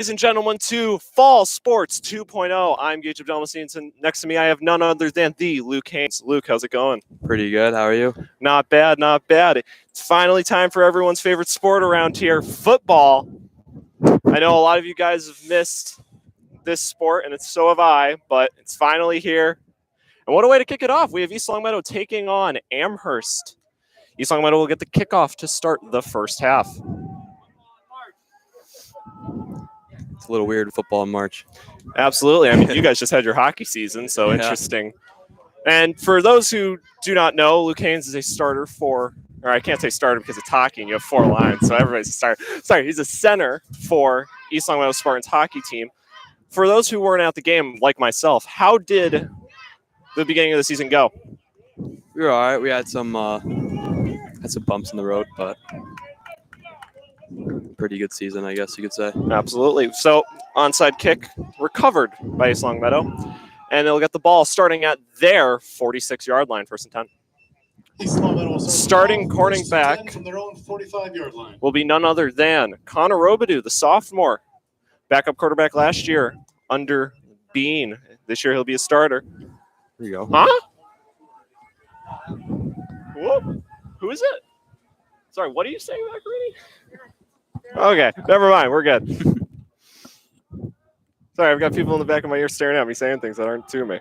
Ladies and gentlemen, to Fall Sports 2.0. I'm Gage Abdelmassine, and next to me I have none other than the Luke Haynes. Luke, how's it going? Pretty good. How are you? Not bad, not bad. It's finally time for everyone's favorite sport around here, football. I know a lot of you guys have missed this sport, and so have I, but it's finally here. And what a way to kick it off. We have East Longmeadow taking on Amherst. East Longmeadow will get the kickoff to start the first half. It's a little weird football in March. Absolutely. I mean, you guys just had your hockey season, so yeah. Interesting. And for those who do not know, Luke Haynes is a starter for, or I can't say starter because it's hockey and you have 4 lines, so everybody's a starter. Sorry, he's a center for East Longmeadow Spartans hockey team. For those who weren't at the game, like myself, how did the beginning of the season go? We were all right. We had some bumps in the road, but pretty good season, I guess you could say. Absolutely. So, onside kick recovered by East Longmeadow, and they'll get the ball starting at their 46-yard line, first and 10. Starting cornerback from their own 45-yard line will be none other than Connor Robidoux, the sophomore, backup quarterback last year under Bean. This year he'll be a starter. There you go. Huh? Whoa. Who is it? Sorry, what are you saying, Macaroni? Okay, never mind. We're good. Sorry, I've got people in the back of my ear staring at me saying things that aren't to me.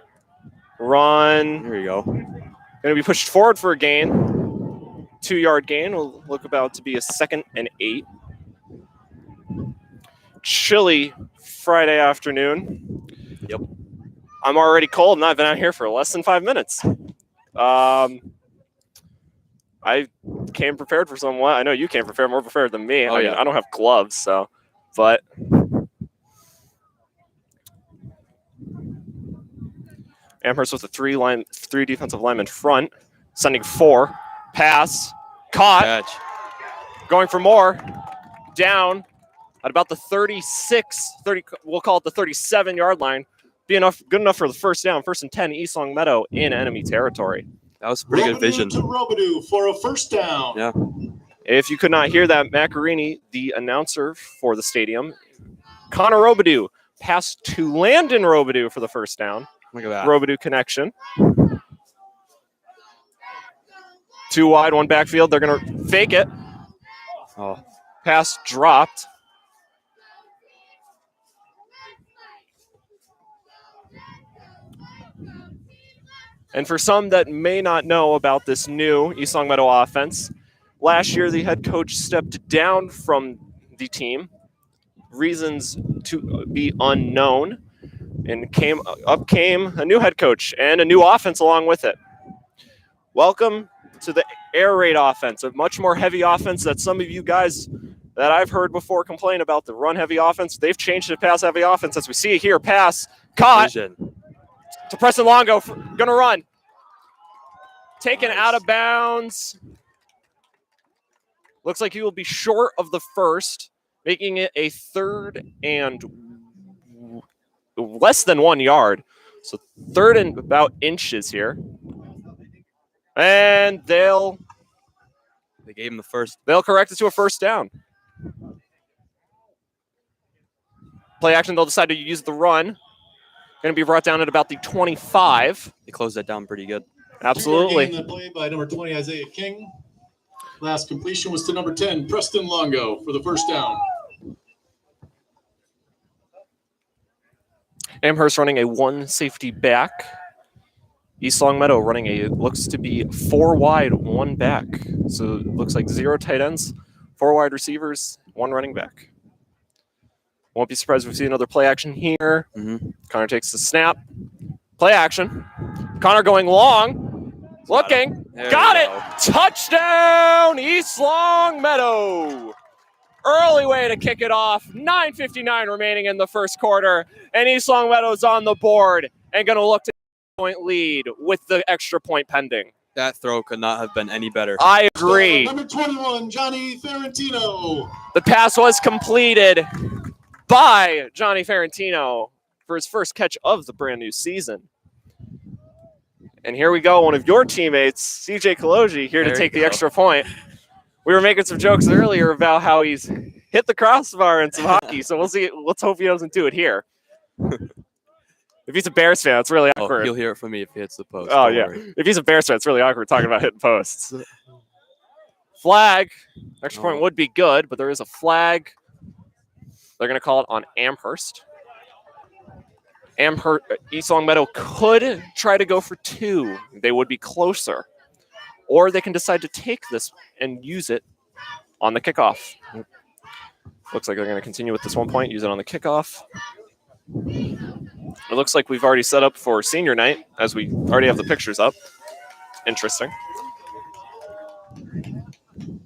Run. Here you go. Going to be pushed forward for a gain. 2-yard gain will look about to be a 2nd and 8. Chilly Friday afternoon. Yep. I'm already cold, and I've been out here for less than 5 minutes. I came prepared for somewhat. I know you came prepared, more prepared than me. I don't have gloves, so, but Amherst with a 3 defensive linemen front, sending 4, pass, caught, Catch. Going for more, down at about the 30, we'll call it the 37-yard line. Be good enough for the first down, 1st and 10, East Longmeadow in enemy territory. That was pretty good vision. To Robidoux for a first down. Yeah. If you could not hear that, Macarini, the announcer for the stadium, Connor Robidoux passed to Landon Robidoux for the first down. Look at that. Robidoux connection. 2 wide, 1 backfield. They're going to fake it. Oh. Pass dropped. And for some that may not know about this new East Longmeadow offense, last year the head coach stepped down from the team, reasons to be unknown, and came a new head coach and a new offense along with it. Welcome to the air raid offense, a much more heavy offense that some of you guys that I've heard before complain about the run-heavy offense. They've changed to pass-heavy offense, as we see it here. Pass, caught. Vision. To Preston Longo, gonna run. Taken out of bounds. Looks like he will be short of the first, making it a 3rd and less than 1 yard. So 3rd and about inches here. And They gave him the first. They'll correct it to a first down. Play action, they'll decide to use the run. Going to be brought down at about the 25. They closed that down pretty good. Absolutely. That play by number 20, Isaiah King. Last completion was to number 10, Preston Longo, for the first down. Amherst running a 1 safety back. East Longmeadow running looks to be 4 wide, 1 back. So it looks like 0 tight ends, 4 wide receivers, 1 running back. Won't be surprised if we see another play action here. Mm-hmm. Connor takes the snap. Play action. Connor going long. Looking. Got it. Touchdown, East Longmeadow. Early way to kick it off. 9:59 remaining in the first quarter. And East Longmeadow's on the board and going to look to point lead with the extra point pending. That throw could not have been any better. I agree. Number 21, Johnny Ferrantino. The pass was completed by Johnny Ferrantino for his first catch of the brand new season. And here we go, one of your teammates, CJ Kaloji, here to take the extra point. We were making some jokes earlier about how he's hit the crossbar in some hockey. So we'll see. Let's hope he doesn't do it here. If he's a Bears fan, it's really awkward. You'll hear it from me if he hits the post. Oh, Don't yeah. worry. If he's a Bears fan, it's really awkward talking about hitting posts. Flag. Extra point would be good, but there is a flag. They're going to call it on Amherst. East Longmeadow could try to go for 2. They would be closer. Or they can decide to take this and use it on the kickoff. Looks like they're going to continue with this 1 point, use it on the kickoff. It looks like we've already set up for senior night, as we already have the pictures up. Interesting.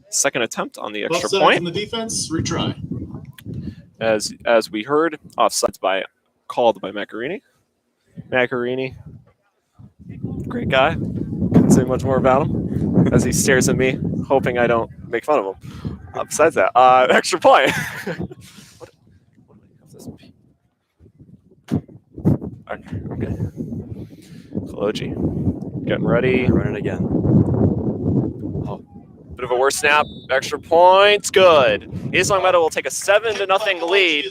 Second attempt on the extra point. From the defense, retry. As we heard, offsides called by Macarini. Macarini, great guy. Couldn't say much more about him as he stares at me, hoping I don't make fun of him. Besides that, extra point. Okay. Koloji, getting ready. Run it again. Oh, bit of a worse snap. Extra points, good. East Longmeadow will take a 7-0 lead.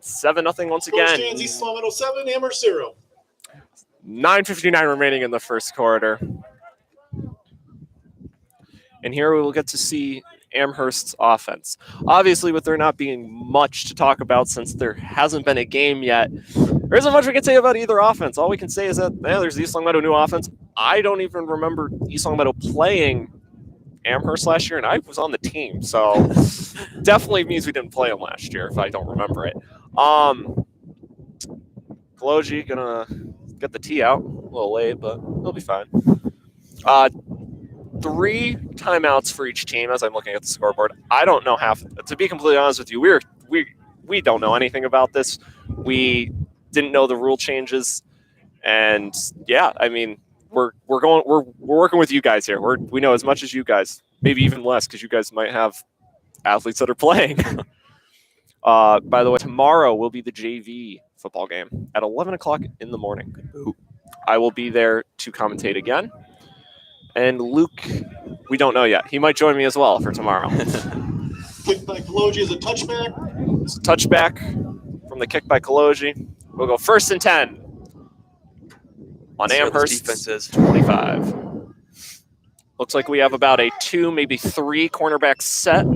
7-0 once again. East Longmeadow 7, Amherst 0. 9:59 remaining in the first quarter. And here we will get to see Amherst's offense. Obviously, with there not being much to talk about since there hasn't been a game yet, there isn't much we can say about either offense. All we can say is that there's the East Longmeadow new offense. I don't even remember East Longmeadow playing Amherst last year, and I was on the team. So definitely means we didn't play them last year, if I don't remember it. Koloji gonna get the tee out. A little late, but he'll be fine. 3 timeouts for each team as I'm looking at the scoreboard. I don't know to be completely honest with you, we don't know anything about this. We didn't know the rule changes. And yeah, I mean, we're working with you guys here. We know as much as you guys, maybe even less, because you guys might have athletes that are playing. By the way, tomorrow will be the JV football game at 11 o'clock in the morning. I will be there to commentate again. And Luke, we don't know yet. He might join me as well for tomorrow. Kick by Koloji is a touchback. It's a touchback from the kick by Koloji. We'll go 1st and 10 on Amherst 25. Looks like we have about a 2, maybe 3 cornerback set.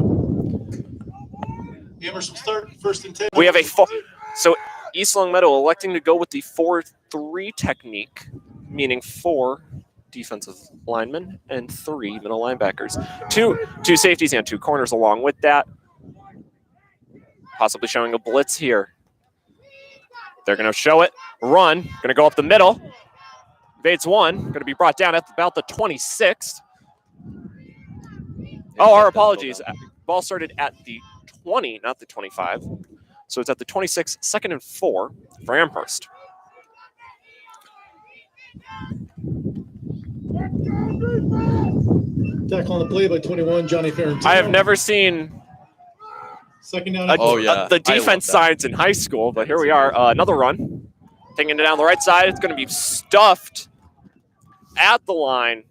Amherst will start 1st and 10. We have a 4. So East Longmeadow electing to go with the 4-3 technique, meaning 4 defensive linemen and 3 middle linebackers. Two safeties and 2 corners along with that. Possibly showing a blitz here. They're going to show it. Run. Going to go up the middle. Evades 1. Going to be brought down at about the 26th. Oh, our apologies. Ball started at the 20, not the 25. So it's at the 26, 2nd and 4 for Amherst. Tackle on the play by 21, Johnny Ferrantino. I have never seen 2nd down. the defense sides in high school, but here we are. Another run. Taking it down the right side. It's going to be stuffed at the line.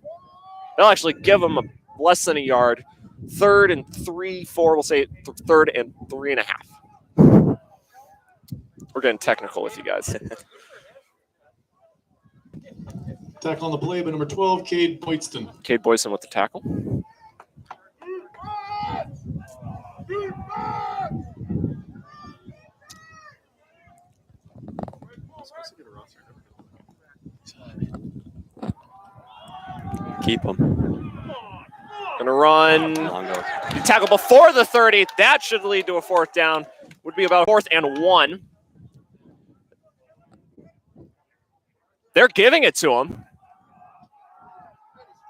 They'll actually give them less than a yard. 3rd and 3, 4. We'll say 3rd and 3.5. We're getting technical with you guys. Tackle on the play by number 12, Cade Boydston. Cade Boydston with the tackle. Keep him. Gonna run. Longo. Tackle before the 30. That should lead to a 4th down. Would be about 4th and 1. They're giving it to him.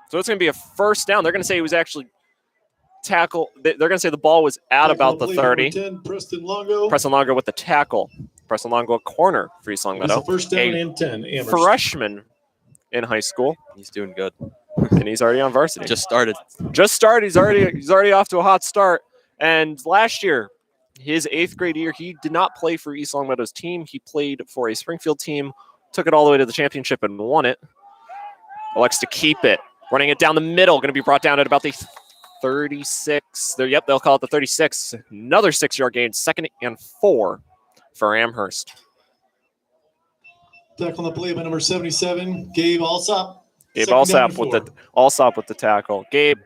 So it's going to be a 1st down. They're going to say he was actually tackled. They're going to say the ball was at about the 30. 10, Preston Longo. Preston Longo with the tackle. Preston Longo, a corner for East Longmeadow. 1st down and 10. Amherst. Freshman in high school. He's doing good. And he's already on varsity. Just started. He's already off to a hot start. And last year, his 8th grade year, he did not play for East Longmeadow's team. He played for a Springfield team, took it all the way to the championship and won it. Elects to keep it. Running it down the middle, going to be brought down at about the 36. Yep, they'll call it the 36. Another 6-yard gain, 2nd and 4 for Amherst. Tackle on the play by number 77, Gabe Alsop. Gabe Alsop with the tackle. Gabe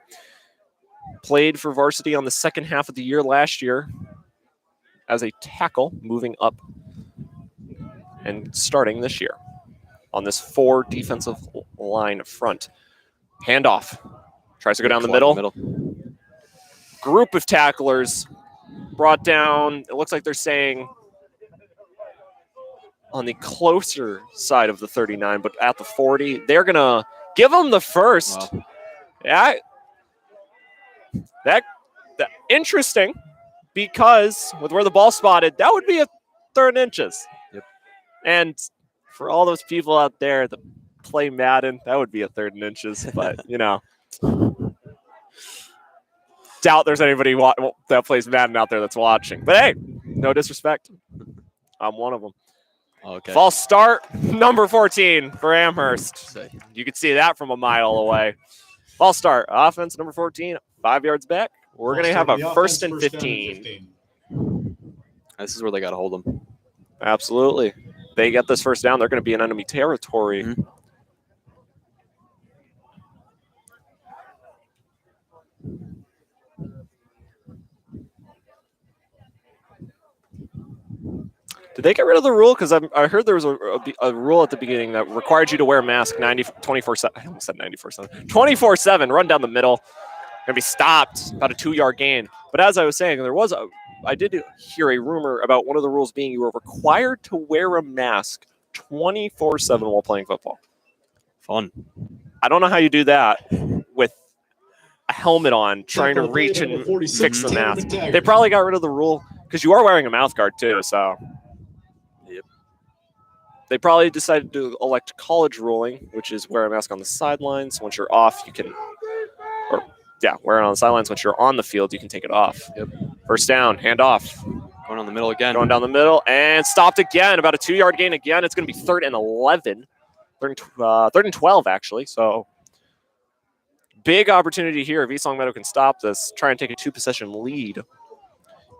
played for varsity on the second half of the year last year as a tackle, moving up and starting this year on this 4 defensive line front. Handoff. Tries to go down the middle. Group of tacklers brought down. It looks like they're saying on the closer side of the 39, but at the 40. They're going to give them the first. Wow. Yeah. That interesting, because with where the ball spotted, that would be a 3rd inches. Yep. And for all those people out there that play Madden, that would be a 3rd and inches. But, doubt there's anybody that plays Madden out there that's watching. But hey, no disrespect. I'm one of them. Okay. False start, number 14 for Amherst. You could see that from a mile away. False start, offense number 14, 5 yards back. We're going to have a 1st and 15. This is where they got to hold them. Absolutely. They get this first down, they're going to be in enemy territory. Mm-hmm. Did they get rid of the rule? Because I heard there was a rule at the beginning that required you to wear a mask 24/7. I almost said 94/7. 24/7. Run down the middle. Going to be stopped. About a 2-yard gain. But as I was saying, I did hear a rumor about one of the rules being you were required to wear a mask 24/7 while playing football. Fun. I don't know how you do that with a helmet on, trying to reach and fix the mask. They probably got rid of the rule because you are wearing a mouth guard too. So. They probably decided to elect college ruling, which is wear a mask on the sidelines. Once you're off, you can, wear it on the sidelines. Once you're on the field, you can take it off. Yep. First down, hand off. Going on the middle again. Going down the middle and stopped again. About a 2-yard gain again. It's going to be 3rd and 11. 3rd and 12, actually. So big opportunity here if East Long Meadow can stop this. Try and take a 2-possession lead.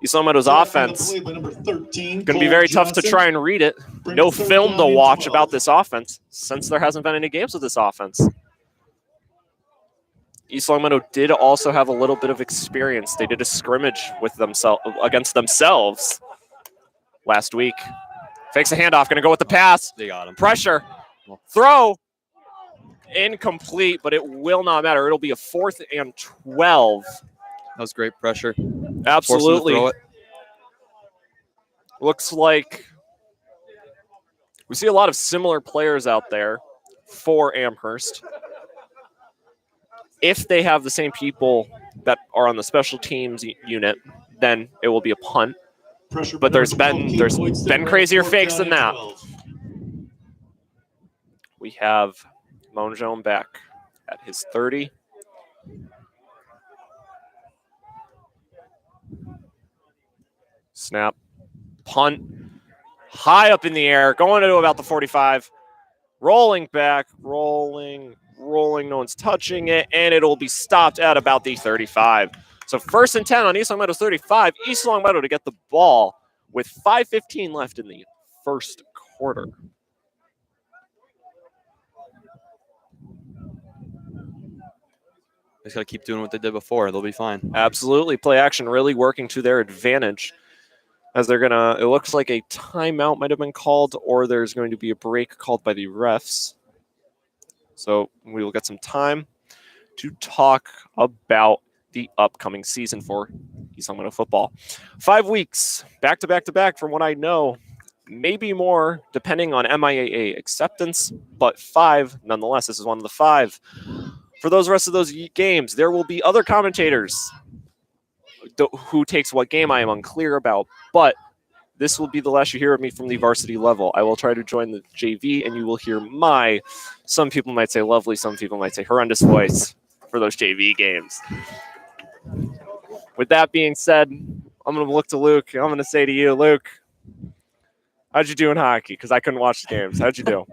East Long Meadow's offense going to be very tough to try and read it. No film to watch about this offense since there hasn't been any games with this offense. East Long Meadow did also have a little bit of experience. They did a scrimmage with against themselves last week. Fakes a handoff, going to go with the pass. They got him. Pressure. Throw. Incomplete, but it will not matter. It'll be a 4th and 12. That was great pressure. Absolutely. Looks like we see a lot of similar players out there for Amherst. If they have the same people that are on the special teams unit, then it will be a punt. But there's been crazier fakes than that. We have Monjone back at his 30. Snap, punt, high up in the air, going to about the 45, rolling back, rolling, no one's touching it, and it'll be stopped at about the 35. So 1st and 10 on East Long Meadow's 35. East Long Meadow to get the ball with 5:15 left in the first quarter. They just got to keep doing what they did before. They'll be fine. Absolutely. Play action really working to their advantage. As they're going to, it looks like a timeout might have been called, or there's going to be a break called by the refs. So we will get some time to talk about the upcoming season for East Long Meadow football. 5 weeks, back to back from what I know, maybe more depending on MIAA acceptance, but 5 nonetheless. This is one of the 5. For those rest of those games, there will be other commentators. Who takes what game I am unclear about, but this will be the last you hear of me from the varsity level. I will try to join the JV, and you will hear my, some people might say lovely, some people might say horrendous voice for those JV games. With that being said, I'm going to look to Luke. I'm going to say to you, Luke, how'd you do in hockey? Because I couldn't watch the games. How'd you do?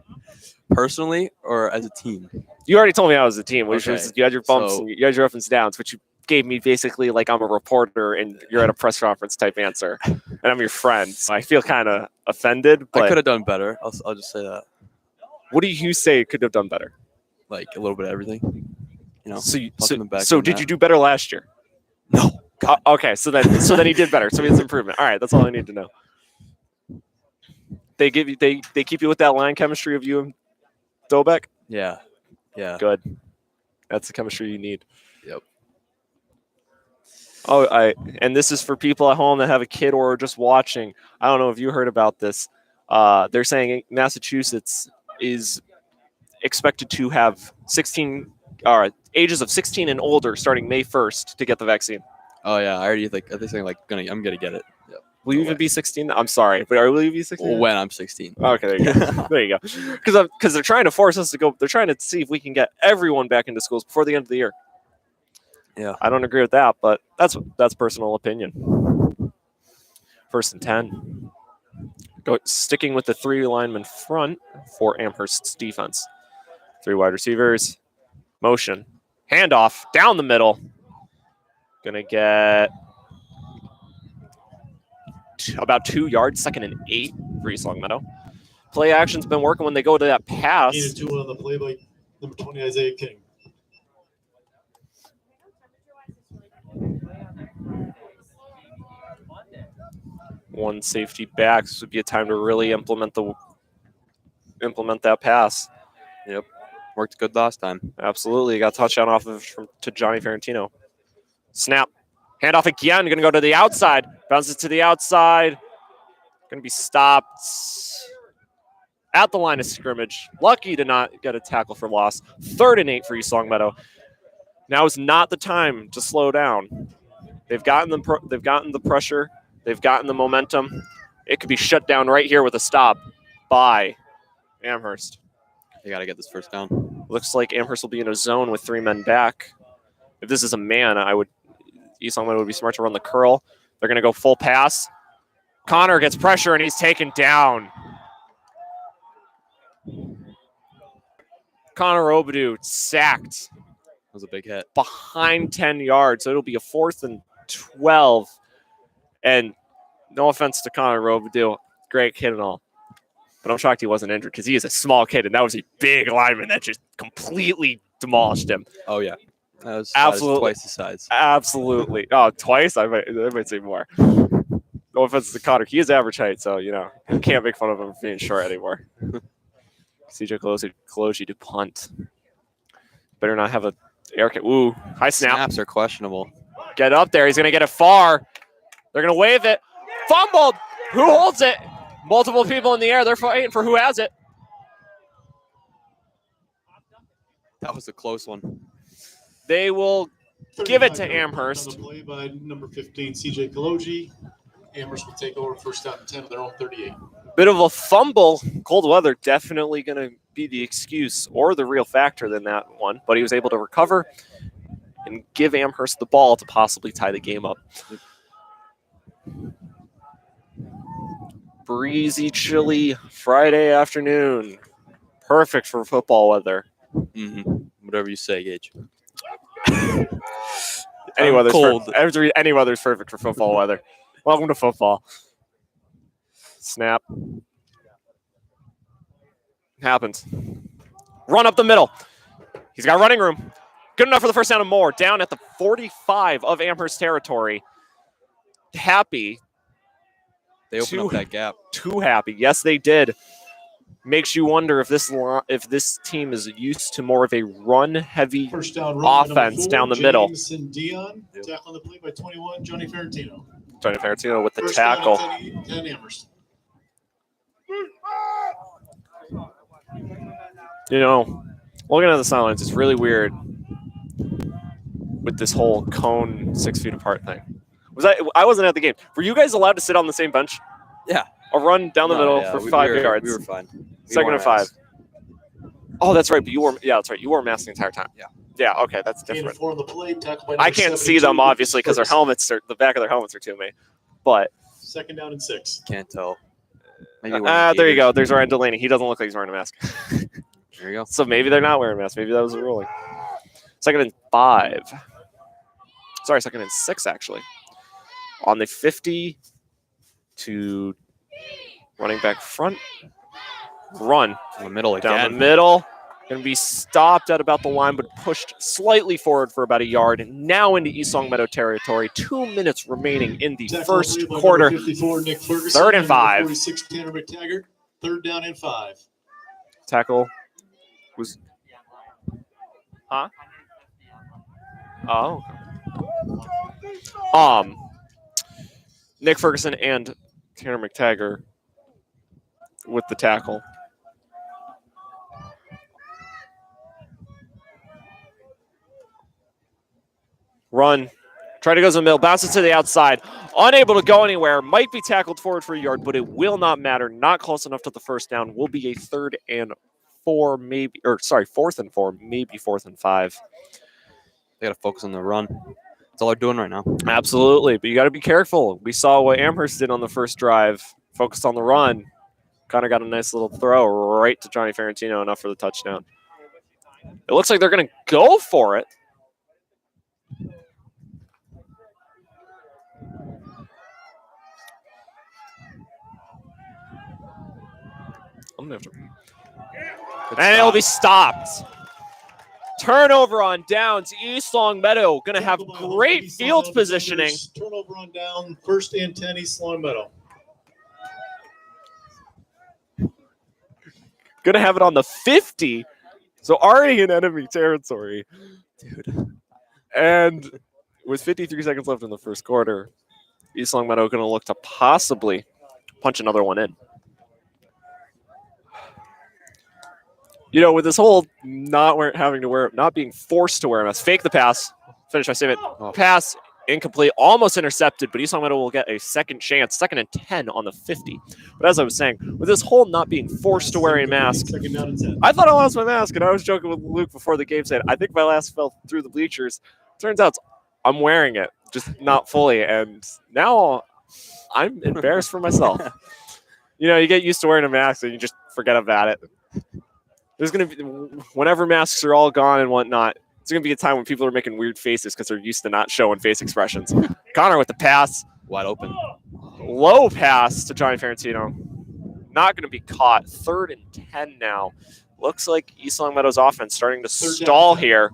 Personally or as a team? You already told me I was a team. Which Okay. was, you had your bumps, and you had your ups and downs, but you gave me basically like I'm a reporter and you're at a press conference type answer, and I'm your friend. So I feel kind of offended. But I could have done better. I'll just say that. what do you say could have done better? Like a little bit of everything. You know. So did you do better last year? No. Okay, so then he did better. So it's improvement. All right, that's all I need to know. They keep you with that line chemistry of you and Dobek? Yeah. Yeah. Good. That's the chemistry you need. Yep. And this is for people at home that have a kid or are just watching. I don't know if you heard about this. They're saying Massachusetts is expected to have ages of 16 and older starting May 1st to get the vaccine. Oh yeah, I already think they're saying like I'm gonna get it. Yep. Will you even be 16? I'm sorry, but will you be 16? Well, when I'm 16. Okay, there you go. There you go. Because they're trying to force us to go. They're trying to see if we can get everyone back into schools before the end of the year. Yeah, I don't agree with that, but that's personal opinion. 1st and 10. Sticking with the 3 linemen front for Amherst's defense. 3 wide receivers. Motion. Handoff down the middle. Gonna get about 2 yards, 2nd and 8 for East Longmeadow. Play action's been working when they go to that pass. Gain of 2 on the play by number 20, Isaiah King. One safety back. This would be a time to really implement that pass. Yep. Worked good last time. Absolutely. Got a touchdown off of to Johnny Ferrantino. Snap. Handoff again. Going to go to the outside. Bounces to the outside. Going to be stopped at the line of scrimmage. Lucky to not get a tackle for loss. 3rd and 8 for East Longmeadow. Now is not the time to slow down. They've gotten the pressure. They've gotten the momentum. It could be shut down right here with a stop by Amherst. They got to get this first down. Looks like Amherst will be in a zone with 3 men back. If this is a man, East Longmeadow would be smart to run the curl. They're going to go full pass. Connor gets pressure, and he's taken down. Connor Obadu sacked. That was a big hit. Behind 10 yards, so it'll be a 4th and 12. And no offense to Connor Obadu, great kid and all. But I'm shocked he wasn't injured because he is a small kid, and that was a big lineman that just completely demolished him. Oh, yeah. That was absolutely twice the size. Absolutely. Oh, twice? I might say more. No offense to Connor. He is average height, so, you can't make fun of him for being short anymore. CJ Colosi to punt. Better not have a air kick. Ooh, high snap. Snaps are questionable. Get up there. He's going to get it far. They're going to wave it. Fumbled. Who holds it? Multiple people in the air. They're fighting for who has it. That was a close one. They will give it to Amherst. On the play by number 15, CJ Kaloji. Amherst will take over 1st down and 10 of their own 38. Bit of a fumble. Cold weather definitely going to be the excuse or the real factor in that one. But he was able to recover and give Amherst the ball to possibly tie the game up. Breezy, chilly Friday afternoon. Perfect for football weather. Mm-hmm. Whatever you say, Gage. Any weather's cold. Any weather's perfect for football weather. Welcome to football. Snap. Happens. Run up the middle. He's got running room. Good enough for the 1st down and more. Down at the 45 of Amherst territory. Happy. They opened up that gap. Too happy. Yes, they did. Makes you wonder if this team is used to more of a run-heavy offense down the middle. James and Dion, tackling the play by 21, Johnny Ferrantino. Johnny Ferrantino with the 1st tackle. down and 10 Amherst. Looking at the sidelines, it's really weird with this whole cone 6 feet apart thing. I wasn't at the game. Were you guys allowed to sit on the same bench? Yeah. A run down the middle for 5 yards. We were fine. 2nd and 5. Oh, that's right. But you wore. Yeah, that's right. You wore a mask the entire time. Yeah. Yeah. Okay, that's Gain different. of 4 on the play, tackled by I number can't see 72, them obviously because their helmets are the back of their helmets are to me. But 2nd down and 6. Can't tell. Maybe there you go. There's Ryan Delaney. He doesn't look like he's wearing a mask. There you go. So maybe they're not wearing masks. Maybe that was a ruling. 2nd and 5. Sorry, 2nd and 6, actually. On the 50 to running back front. Run. In the middle Down again. the middle. Going to be stopped at about the line, but pushed slightly forward for about a yard. And now into East Longmeadow territory. 2 minutes remaining in the first quarter. 54, Nick Ferguson, 3rd and 5. 46, Tanner McTaggart. 3rd down and 5. Tackle was... Huh? Oh. Nick Ferguson and Tanner McTaggart with the tackle. Run. Try to go to the middle. Bounces to the outside. Unable to go anywhere. Might be tackled forward for a yard, but it will not matter. Not close enough to the first down. Will be a 3rd and 4, maybe, or sorry, 4th and 4, maybe 4th and 5. They got to focus on the run. That's all they're doing right now. Absolutely, but you got to be careful. We saw what Amherst did on the first drive. Focused on the run. Connor got a nice little throw right to Johnny Ferrantino, enough for the touchdown. It looks like they're going to go for it. And it'll be stopped. Turnover on downs. East Longmeadow going to have great field positioning. Turnover on down. 1st and 10, East Longmeadow. Going to have it on the 50. So already in enemy territory. Dude. And with 53 seconds left in the first quarter, East Longmeadow going to look to possibly punch another one in. You know, with this whole not being forced to wear a mask, fake the pass, finish my statement, pass, incomplete, almost intercepted, but East Longmeadow will get a second chance, 2nd and 10 on the 50. But as I was saying, with this whole not being forced to wear a mask, I thought I lost my mask, and I was joking with Luke before the game, saying, I think my last fell through the bleachers. Turns out I'm wearing it, just not fully, and now I'm embarrassed for myself. You know, you get used to wearing a mask, and you just forget about it. There's going to be, whenever masks are all gone and whatnot, it's going to be a time when people are making weird faces because they're used to not showing face expressions. Connor with the pass. Wide open. Low pass to Johnny Ferrantino. Not going to be caught. 3rd and 10 now. Looks like East Longmeadow's offense starting to stall here.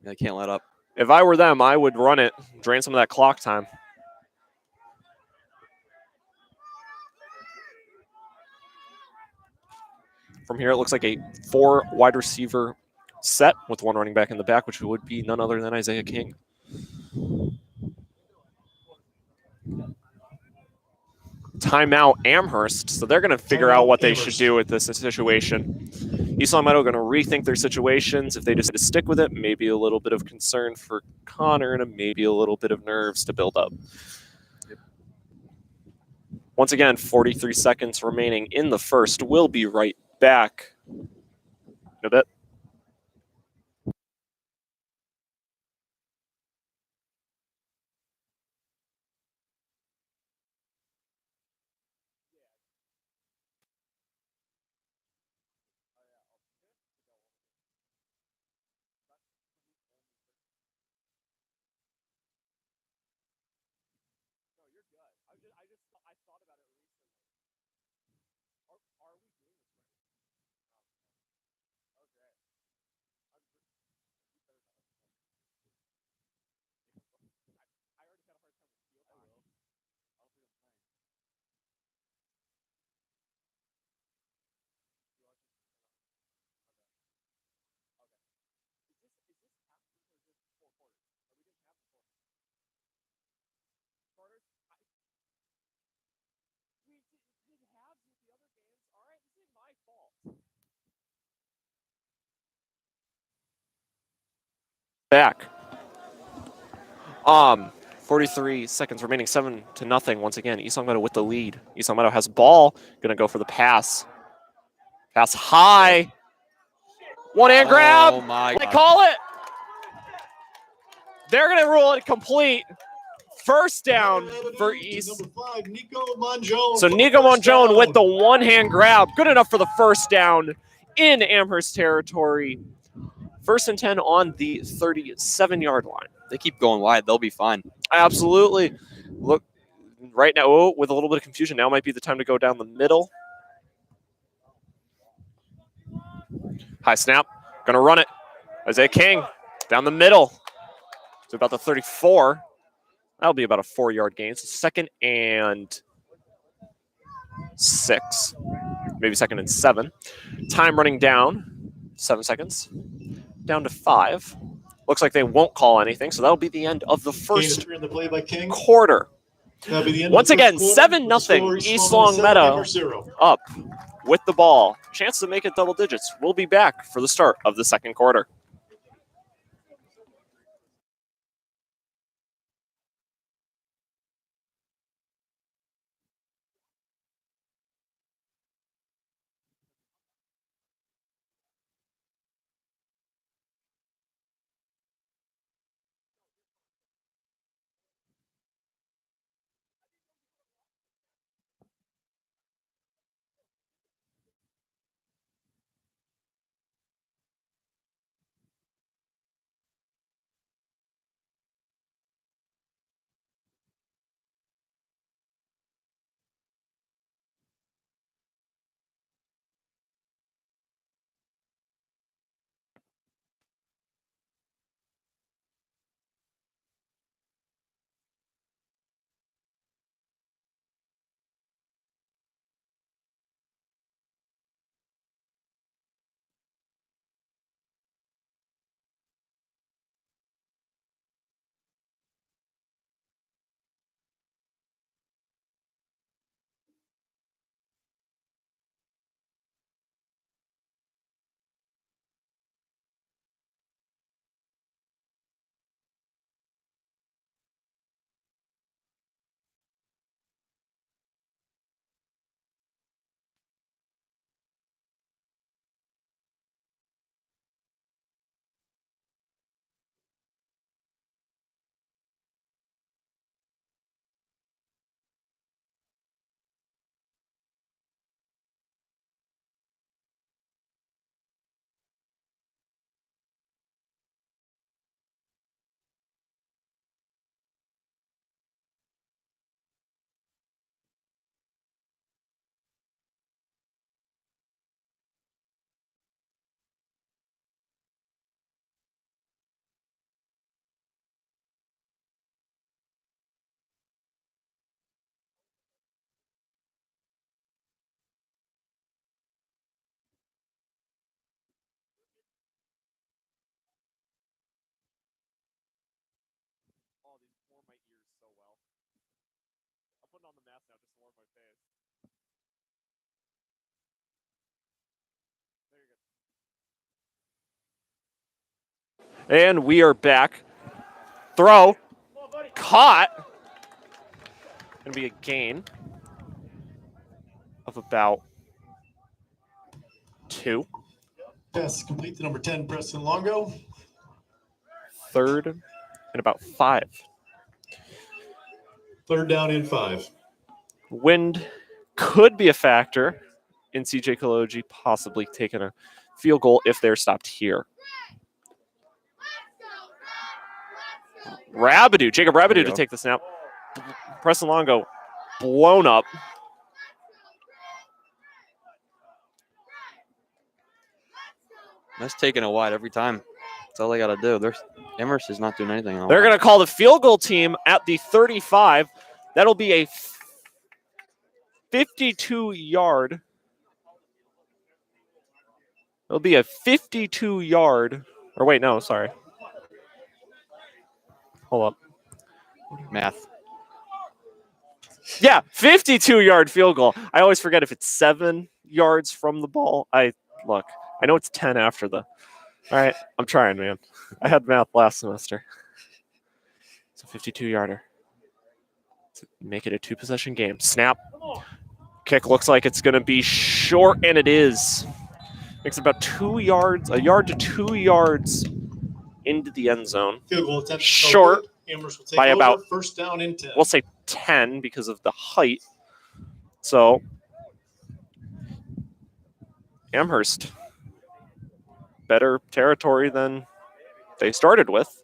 They can't let up. If I were them, I would run it, drain some of that clock time. From here, it looks like a 4 wide receiver set with 1 running back in the back, which would be none other than Isaiah King. Timeout Amherst, so they're going to figure out what they should do with this situation. East Longmeadow going to rethink their situations. If they decide to stick with it, maybe a little bit of concern for Connor and maybe a little bit of nerves to build up. Once again, 43 seconds remaining in the first. We'll be right back in a bit. Back. 43 seconds remaining, 7-0. Once again, East Longmeadow with the lead. East Longmeadow has ball. Gonna go for the pass. Pass high. One-hand grab. Oh my They God. call it. They're gonna rule it complete. First down for East. Number 5, Nico Monjone. So Nico Monjone with the one-hand grab. Good enough for the first down in Amherst territory. First and 10 on the 37-yard line. They keep going wide. They'll be fine. Absolutely. Look, right now, with a little bit of confusion, now might be the time to go down the middle. High snap. Going to run it. Isaiah King down the middle to about the 34. That'll be about a 4-yard gain. So 2nd and 6. Maybe 2nd and 7. Time running down. 7 seconds. Down to 5. Looks like they won't call anything, so that'll be the end of the first In the play by King. quarter. That'll be the end Once of the again, first quarter. 7-0 East Longmeadow 0. up with the ball. Chance to make it double digits. We'll be back for the start of the second quarter. Oh, these warm my ears so well. I'm putting on the mask now just to warm my face. There you go. And we are back. Throw. Caught. Gonna be a gain of about 2. Pass complete to number 10, Preston Longo. 3rd and about 5. 3rd down and 5. Wind could be a factor in CJ Kaloji possibly taking a field goal if they're stopped here. Jacob Rabidou to take the snap. Preston Longo blown up. That's taking a wide every time. That's all they got to do. Amherst is not doing anything. They're going to call the field goal team at the 35. That'll be a 52-yard. It'll be a 52-yard. Or wait, no, sorry. Hold up. Math. Yeah, 52-yard field goal. I always forget if it's 7 yards from the ball. I know it's 10 after the. All right, I'm trying, man. I had math last semester. It's a 52-yarder. Make it a 2-possession game. Snap. Kick looks like it's going to be short, and it is. Makes it about 2 yards, a yard to 2 yards into the end zone. Field goal attempt short Amherst will take by over. about, 1st down and 10. we'll say 10 because of the height. So Amherst better territory than they started with.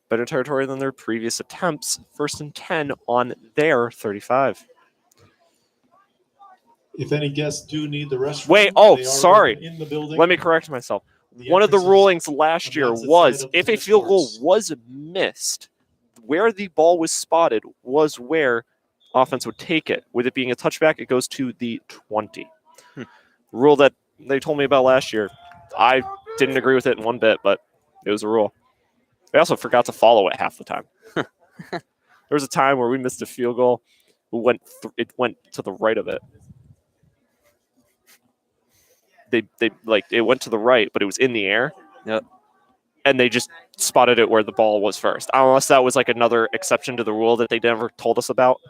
Better territory than their previous attempts. 1st and 10 on their 35. If any guests do need the restroom, Wait, they are sorry. in the building. Let me correct myself. The One of the entrances rulings last on year the opposite was side of the if a tennis field goal courts. was missed, where the ball was spotted was where offense would take it. With it being a touchback, it goes to the 20. Rule that they told me about last year. I didn't agree with it in one bit, but it was a rule. They also forgot to follow it half the time. There was a time where we missed a field goal. It went to the right of it. It went to the right, but it was in the air. Yep. And they just spotted it where the ball was first. Unless that was like another exception to the rule that they never told us about.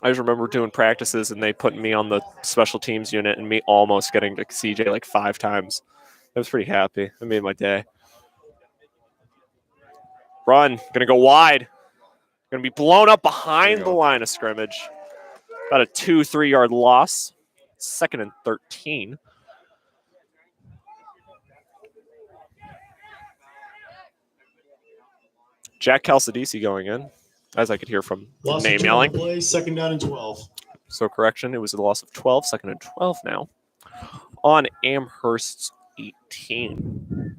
I just remember doing practices and they put me on the special teams unit and me almost getting to CJ like 5 times. I was pretty happy. It made my day. Run. Gonna go wide. Gonna be blown up behind the line of scrimmage. About a 2-3 yard loss. 2nd and 13. Jack Calcidisi going in, as I could hear from the Loss name of 2 on yelling. the play, 2nd down and 12. So correction, it was a loss of 12, 2nd and 12 now. On Amherst's 18.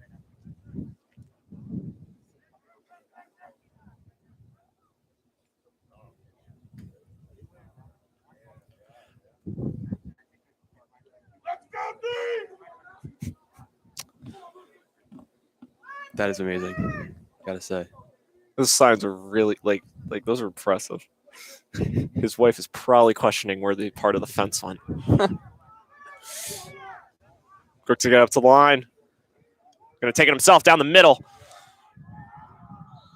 That is amazing. Gotta say. Those signs are really like those are impressive. His wife is probably questioning where the part of the fence went. Quick to get up to the line. Gonna take it himself down the middle.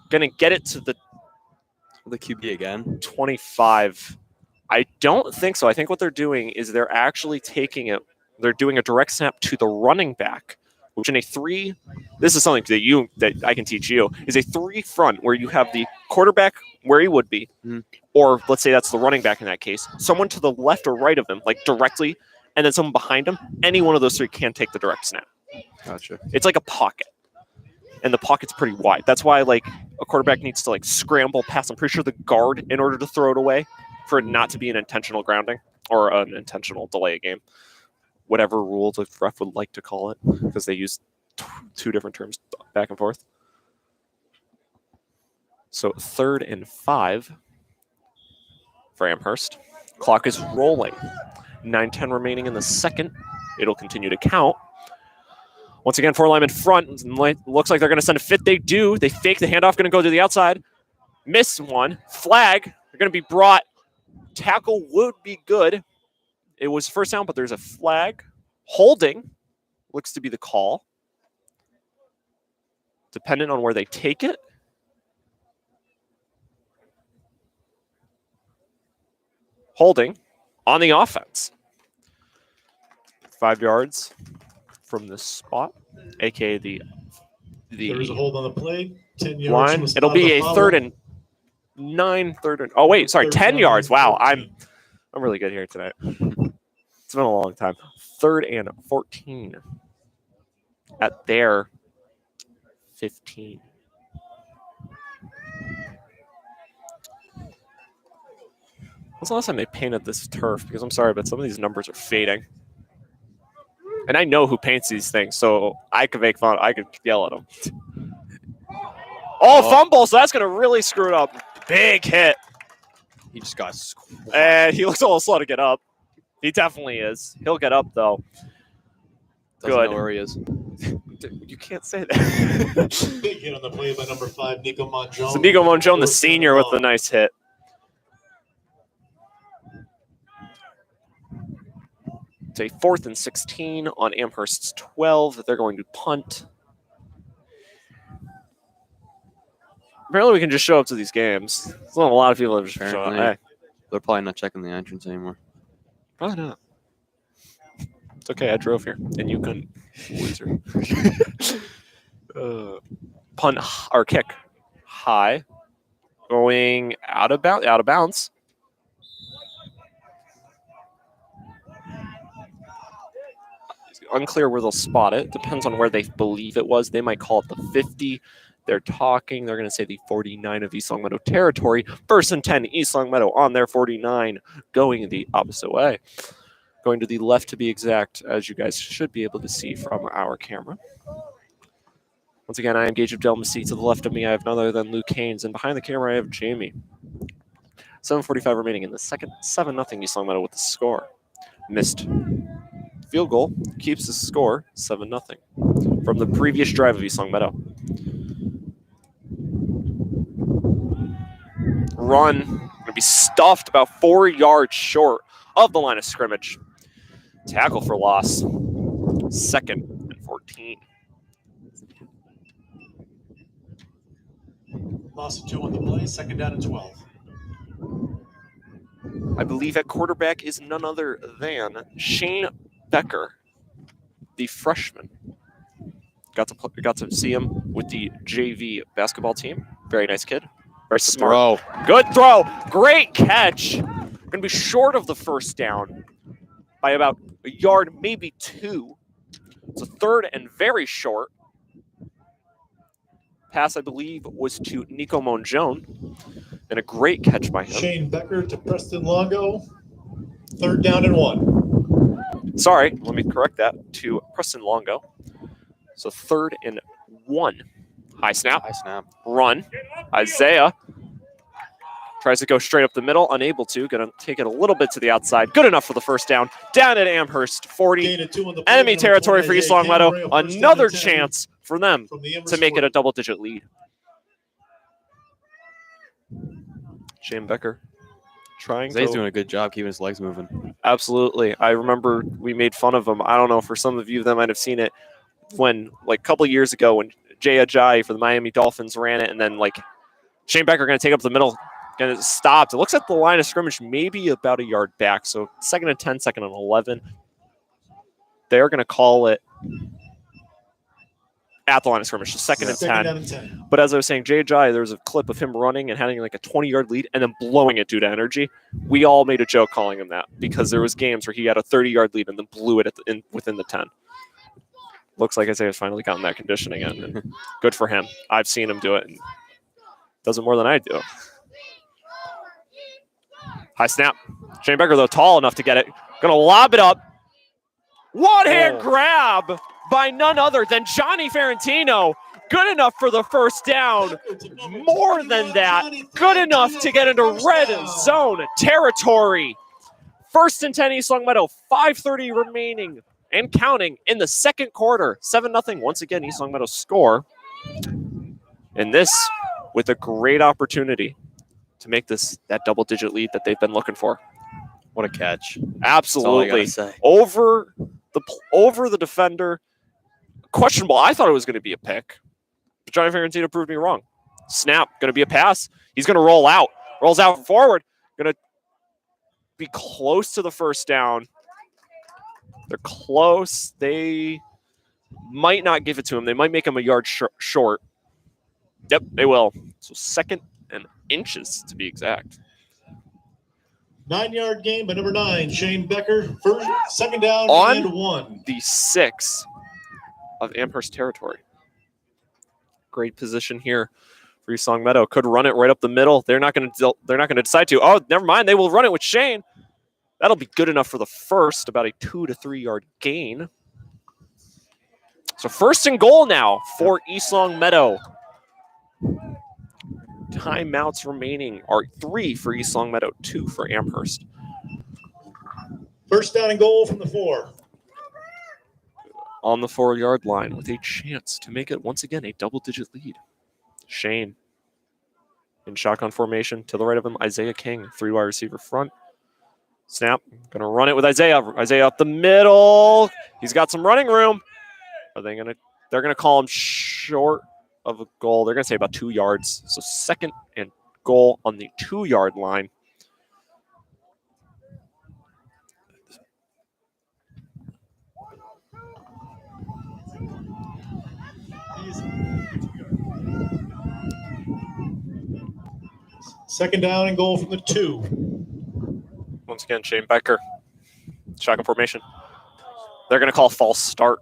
Gonna get it to the QB again. 25. I don't think so. I think what they're doing is they're actually taking it. They're doing a direct snap to the running back, which in a 3, this is something that I can teach you, is a 3 front where you have the quarterback where he would be, or let's say that's the running back in that case, someone to the left or right of him, like directly, and then someone behind him. Any one of those 3 can take the direct snap. Gotcha. It's like a pocket, and the pocket's pretty wide. That's why like a quarterback needs to like scramble past. I'm pretty sure the guard in order to throw it away, for it not to be an intentional grounding or an intentional delay of game. Whatever rule the ref would like to call it, because they use 2 different terms back and forth. So 3rd and 5 for Amherst. Clock is rolling. 9:10 remaining in the second. It'll continue to count. Once again, 4 linemen front. Looks like they're going to send a fit. They do. They fake the handoff. Going to go to the outside. Miss one. Flag. They're going to be brought. Tackle would be good. It was first down, but there's a flag. Holding looks to be the call. Dependent on where they take it. Holding on the offense. 5 yards from this spot, aka the There's a hold on the play. 10 yards line. from the spot It'll be of the a foul. 3rd and 9. Oh wait, sorry, 10 yards. Wow, I'm really good here tonight. It's been a long time. 3rd and 14 at their 15. When's the last time they painted this turf? Because I'm sorry, but some of these numbers are fading. And I know who paints these things, so I could make fun. I could yell at them. Oh, fumble! So that's going to really screw it up. Big hit. He just got squashed. And he looks almost slow to get up. He definitely is. He'll get up, though. Doesn't Good. know where he is. You can't say that. Big hit on the play by number 5, Nico Monjone. So Nico Monjone, the senior, with the nice hit. It's a 4th and 16 on Amherst's 12. They're going to punt. Apparently, we can just show up to these games. There's not a lot of people that just show up. Hey, They're probably not checking the entrance anymore. probably not. It's okay. I drove here, and you couldn't. Loser. Punt or kick high, going out of bounds. unclear where they'll spot it. Depends on where they believe it was. They might call it the 50. They're going to say the 49 of East Longmeadow territory. 1st and 10, East Longmeadow on their 49, going the opposite way. Going to the left to be exact, as you guys should be able to see from our camera. Once again, I am Gage of Delmacy. To the left of me, I have none other than Luke Haynes, and behind the camera, I have Jamie. 7:45 remaining in the second. 7-0 East Longmeadow with the score. Missed field goal keeps the score 7-0 from the previous drive of East Longmeadow. Run going to be stuffed about 4 yards short of the line of scrimmage. Tackle for loss. 2nd and 14. Loss of 2 on the play, 2nd down and 12. I believe at quarterback is none other than Shane Becker, the freshman. Got to see him with the JV basketball team. Very nice kid. Very smart. Good throw. Great catch. Going to be short of the first down by about a yard, maybe 2. It's a 3rd and very short. Pass, I believe, was to Nico Monjone. And a great catch by him. Shane Becker to Preston Longo. 3rd down and 1. Sorry, let me correct that. To Preston Longo. So 3rd and 1. High snap. Run. Isaiah tries to go straight up the middle. Unable to. Going to take it a little bit to the outside. Good enough for the first down. Down at Amherst. 40. Enemy territory for East Longmeadow. Another chance for them to make it a double-digit lead. Shane Becker He's doing a good job keeping his legs moving. Absolutely. I remember we made fun of him. I don't know, for some of you that might have seen it when, like, a couple years ago when Jay Ajayi for the Miami Dolphins ran it, and then, like, Shane Becker going to take up the middle, going to stop. It looks like the line of scrimmage maybe about a yard back. So 2nd and 10, 2nd and 11. They're going to call it at the line of scrimmage, so 2nd and 10. But as I was saying, Jay Ajayi, there was a clip of him running and having like a 20-yard lead and then blowing it due to energy. We all made a joke calling him that because there was games where he had a 30-yard lead and then blew it within the 10. Looks like Isaiah's finally gotten that conditioning in, and good for him. I've seen him do it, and does it more than I do. High snap. Shane Becker, though, tall enough to get it. Going to lob it up. One-hand grab by none other than Johnny Ferrantino. Good enough for the first down. More than that, good enough to get into red zone territory. 1st and 10 East Longmeadow, 5:30 remaining and counting in the second quarter. 7-0. Once again, East Longmeadow score. And this with a great opportunity to make this that double-digit lead that they've been looking for. What a catch. Absolutely. Over the defender. Questionable. I thought it was going to be a pick. But Johnny Ferrantino proved me wrong. Snap. Going to be a pass. He's going to roll out. Rolls out forward. Going to be close to the first down. They're close. They might not give it to him. They might make him a yard short. Yep, they will. So 2nd and inches to be exact. 9-yard gain by number 9, Shane Becker. 2nd down and 1. The 6 of Amherst territory. Great position here for East Longmeadow. Could run it right up the middle. They're not going to decide to. Oh, never mind. They will run it with Shane. That'll be good enough for the first, about a 2 to 3 yard gain. So 1st and goal now for East Longmeadow. Timeouts remaining are 3 for East Longmeadow, 2 for Amherst. 1st down and goal from the 4. On the 4-yard line with a chance to make it once again a double-digit lead. Shane in shotgun formation. To the right of him, Isaiah King, 3 wide receiver front. Snap. Going to run it with Isaiah. Isaiah up the middle. He's got some running room. They're going to call him short of a goal. They're going to say about 2 yards. So 2nd and goal on the 2-yard line. Second down and goal from the 2. Once again, Shane Becker. Shotgun formation. They're going to call false start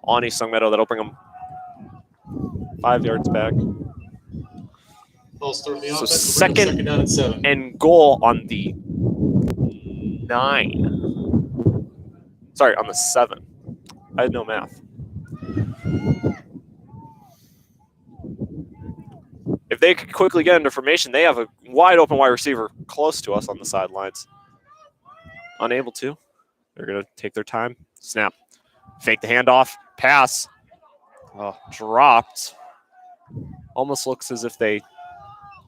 on East Long Meadow. That'll bring them 5 yards back. False start the So offense. second Down and 7. and goal on the 9. Sorry, on the 7. I had no math. If they could quickly get into formation, they have a wide open wide receiver close to us on the sidelines. Unable to. They're going to take their time. Snap. Fake the handoff. Pass. Oh, dropped. Almost looks as if they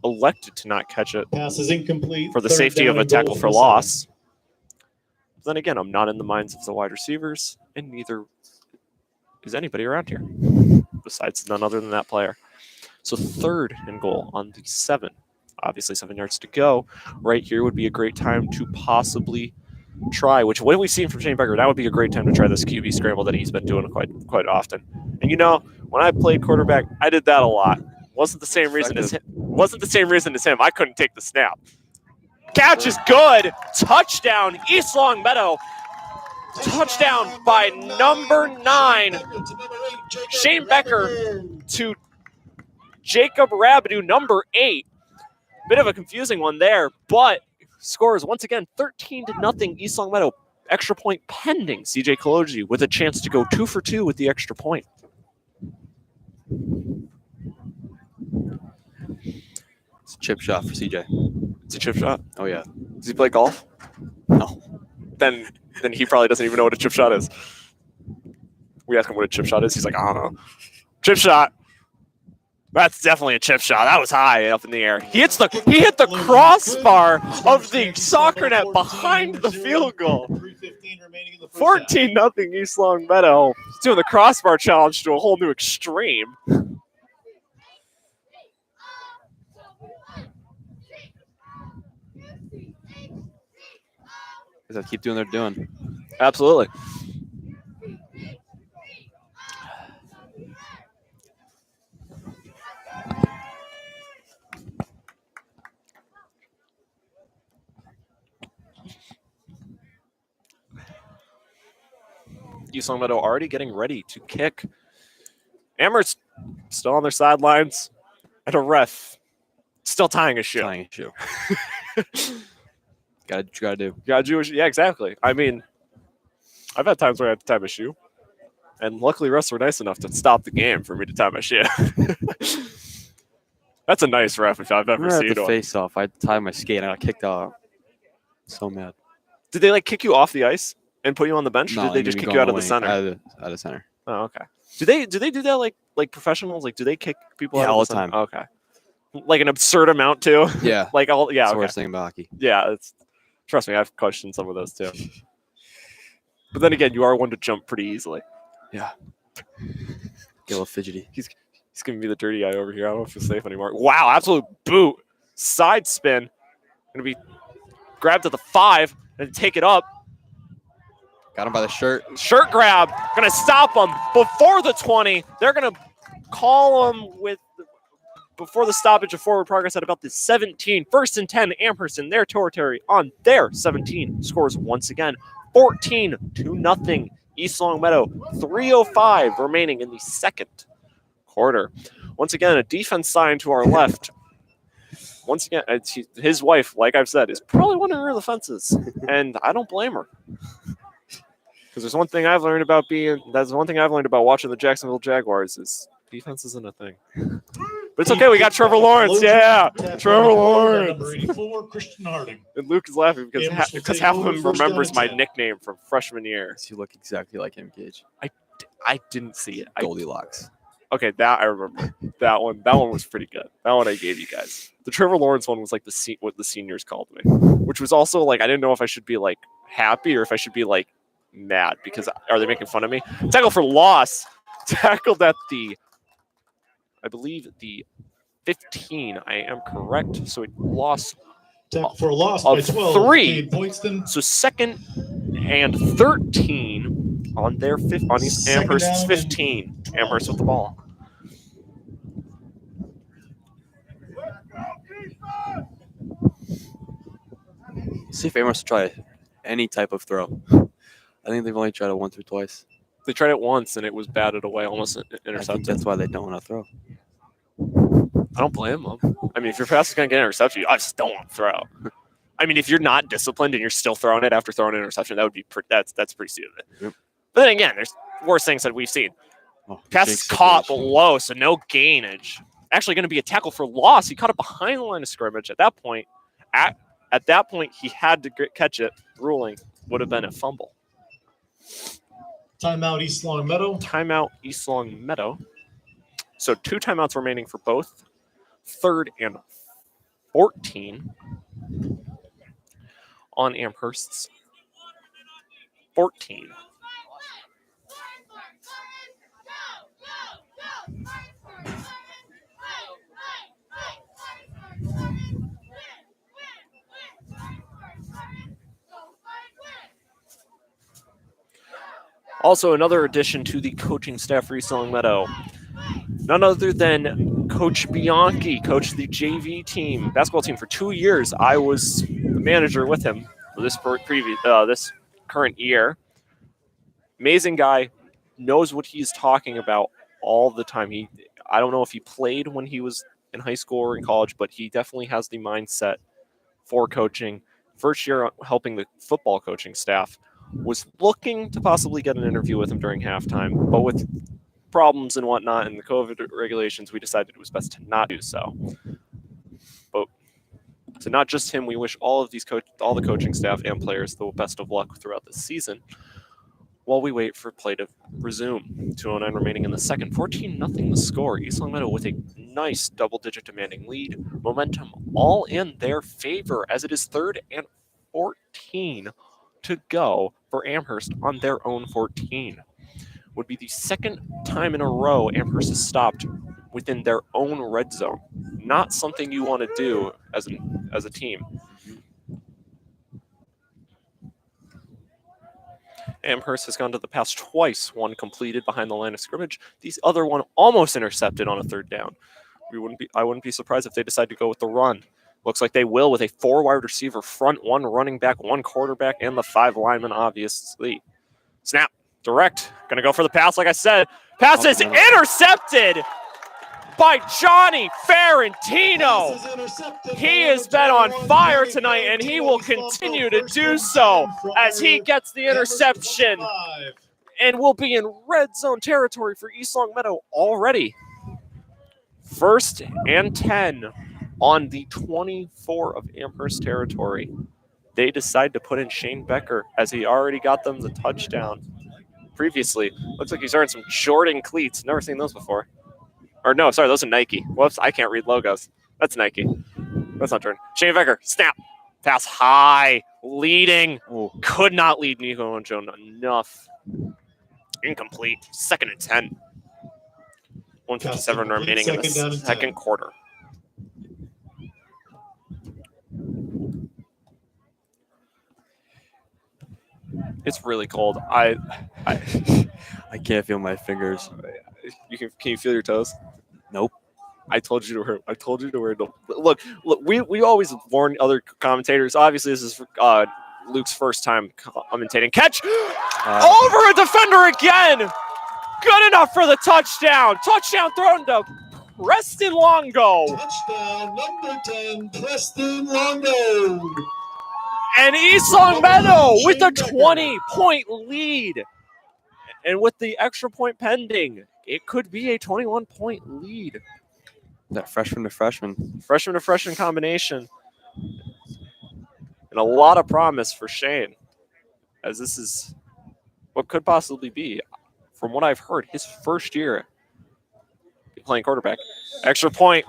elected to not catch it. Pass is incomplete. For the Third safety down of a and goal tackle from for the loss. But then again, I'm not in the minds of the wide receivers, and neither is anybody around here, besides none other than that player. So 3rd and goal on the 7. Obviously 7 yards to go. Right here would be a great time to possibly try, which what have we seen from Shane Becker? That would be a great time to try this QB scramble that he's been doing quite often. And you know, when I played quarterback, I did that a lot. Wasn't the same reason as him. Wasn't the same reason as him. I couldn't take the snap. Catch is good. Touchdown, East Long Meadow. Touchdown by number 9, Shane Becker to Jacob Rabideau, number 8. Bit of a confusing one there, but scores once again 13-0 East Long Meadow. Extra point pending. CJ Kaloji with a chance to go 2 for 2 with the extra point. It's a chip shot for CJ. It's a chip shot. Oh, yeah. Does he play golf? No. Then he probably doesn't even know what a chip shot is. We ask him what a chip shot is. He's like, I don't know. Chip shot. That's definitely a chip shot. That was high up in the air. He hit the crossbar of the soccer net behind the field goal. 14-0 East Long Meadow. He's doing the crossbar challenge to a whole new extreme. They keep doing what they're doing. Absolutely. East Long Meadow already getting ready to kick. Amherst still on their sidelines. And a ref still tying a shoe. Tying a shoe. Gotta do. Yeah, exactly. I mean, I've had times where I had to tie my shoe. And luckily, refs were nice enough to stop the game for me to tie my shoe. That's a nice ref if I've ever seen one. Face off. I tied my skate and I got kicked out. So mad. Did they kick you off the ice and put you on the bench? Or No, did they just kick you out of the center? Out of center. Oh, okay. Do they do that like professionals? Like, do they kick people out all of the center? time? Okay. Like an absurd amount too. Yeah. Like all. Yeah. That's the Okay. worst thing about hockey. Yeah. Trust me, I've questioned some of those too. But then again, you are one to jump pretty easily. Yeah. Get a little fidgety. He's giving me the dirty eye over here. I don't know if it's safe anymore. Wow, absolute boot. Side spin. Going to be grabbed at the 5 and take it up. Got him by the shirt. Shirt grab. Going to stop him before the 20. They're going to call him before the stoppage of forward progress at about the 17. 1st and 10, Amherst in their territory on their 17. Scores once again 14-0. East Long Meadow, 3:05 remaining in the second quarter. Once again, a defense sign to our left. Once again, his wife, like I've said, is probably wondering where the fence is, and I don't blame her. Because that's one thing I've learned about watching the Jacksonville Jaguars is defense isn't a thing. But it's okay. We got Trevor Lawrence. Yeah, Trevor Lawrence. Number 84, Christian Harding. And Luke is laughing because half of him remembers my nickname from freshman year. You look exactly like him, Gage. I didn't see it. Goldilocks. Okay, that I remember. That one was pretty good. That one I gave you guys. The Trevor Lawrence one was like what the seniors called me, which was also like I didn't know if I should be like happy or if I should be like mad because are they making fun of me? Tackle for loss. Tackled at I believe the 15. I am correct. So it lost for a loss by 12. 3. Pointston. So 2nd and 13 on their on East Amherst's 15. Amherst with the ball. See if Amherst will try any type of throw. I think they've only tried it once or twice. They tried it once, and it was batted away, almost I think intercepted. that's why they don't want to throw. I don't blame them. I mean, if your pass is going to get an interception, I just don't want to throw. I mean, if you're not disciplined and you're still throwing it after throwing an interception, that would be that's pretty stupid. Yep. But then again, there's worse things that we've seen. Pass is caught below, so no gainage. Actually, going to be a tackle for loss. He caught it behind the line of scrimmage. At that point, he had to catch it. Ruling would have been a fumble. Timeout East Long Meadow. Timeout East Long Meadow. So 2 timeouts remaining for both. 3rd and 14 on Amherst's 14. Also, another addition to the coaching staff for East Long Meadow. None other than Coach Bianchi, coached the JV team, basketball team for 2 years. I was the manager with him for this this current year. Amazing guy, knows what he's talking about all the time. I don't know if he played when he was in high school or in college, but he definitely has the mindset for coaching. First year helping the football coaching staff. Was looking to possibly get an interview with him during halftime, but with problems and whatnot and the COVID regulations, we decided it was best to not do so. But to not just him, we wish all the coaching staff and players the best of luck throughout the season while we wait for play to resume. 2:09 remaining in the second. 14-0 the score. East Long Meadow with a nice double-digit demanding lead. Momentum all in their favor as it is 3rd and 14 to go for Amherst on their own 14. Would be the second time in a row Amherst has stopped within their own red zone. Not something you want to do as a team. Amherst has gone to the pass twice, one completed behind the line of scrimmage. The other one almost intercepted on a 3rd down. I wouldn't be surprised if they decide to go with the run. Looks like they will with a 4 wide receiver front, 1 running back, 1 quarterback, and the 5 linemen, obviously. Snap. Direct. Going to go for the pass, like I said. Pass is intercepted by Johnny Ferrantino. He has been on fire tonight, and he will continue to do so as he gets the interception and will be in red zone territory for East Long Meadow already. 1st and 10 on the 24 of Amherst territory. They decide to put in Shane Becker as he already got them the touchdown previously. Looks like he's wearing some Jordan cleats. Never seen those before. Or no, sorry, those are Nike. Whoops, I can't read logos. That's Nike. That's not Jordan. Shane Becker, snap. Pass high, leading. Ooh. Could not lead Nico and Joan enough. Incomplete. 2nd and 10. 1:57 remaining in the second quarter. It's really cold. I can't feel my fingers. Can you feel your toes? Nope. I told you to wear. Look. We always warn other commentators. Obviously, this is Luke's first time commentating. Catch over a defender again. Good enough for the touchdown. Touchdown thrown to Preston Longo. Touchdown number 10, Preston Longo. And East Long Meadow with a 20-point lead. And with the extra point pending, it could be a 21-point lead. That freshman to freshman. Freshman to freshman combination. And a lot of promise for Shane, as this is what could possibly be, from what I've heard, his first year playing quarterback. Extra point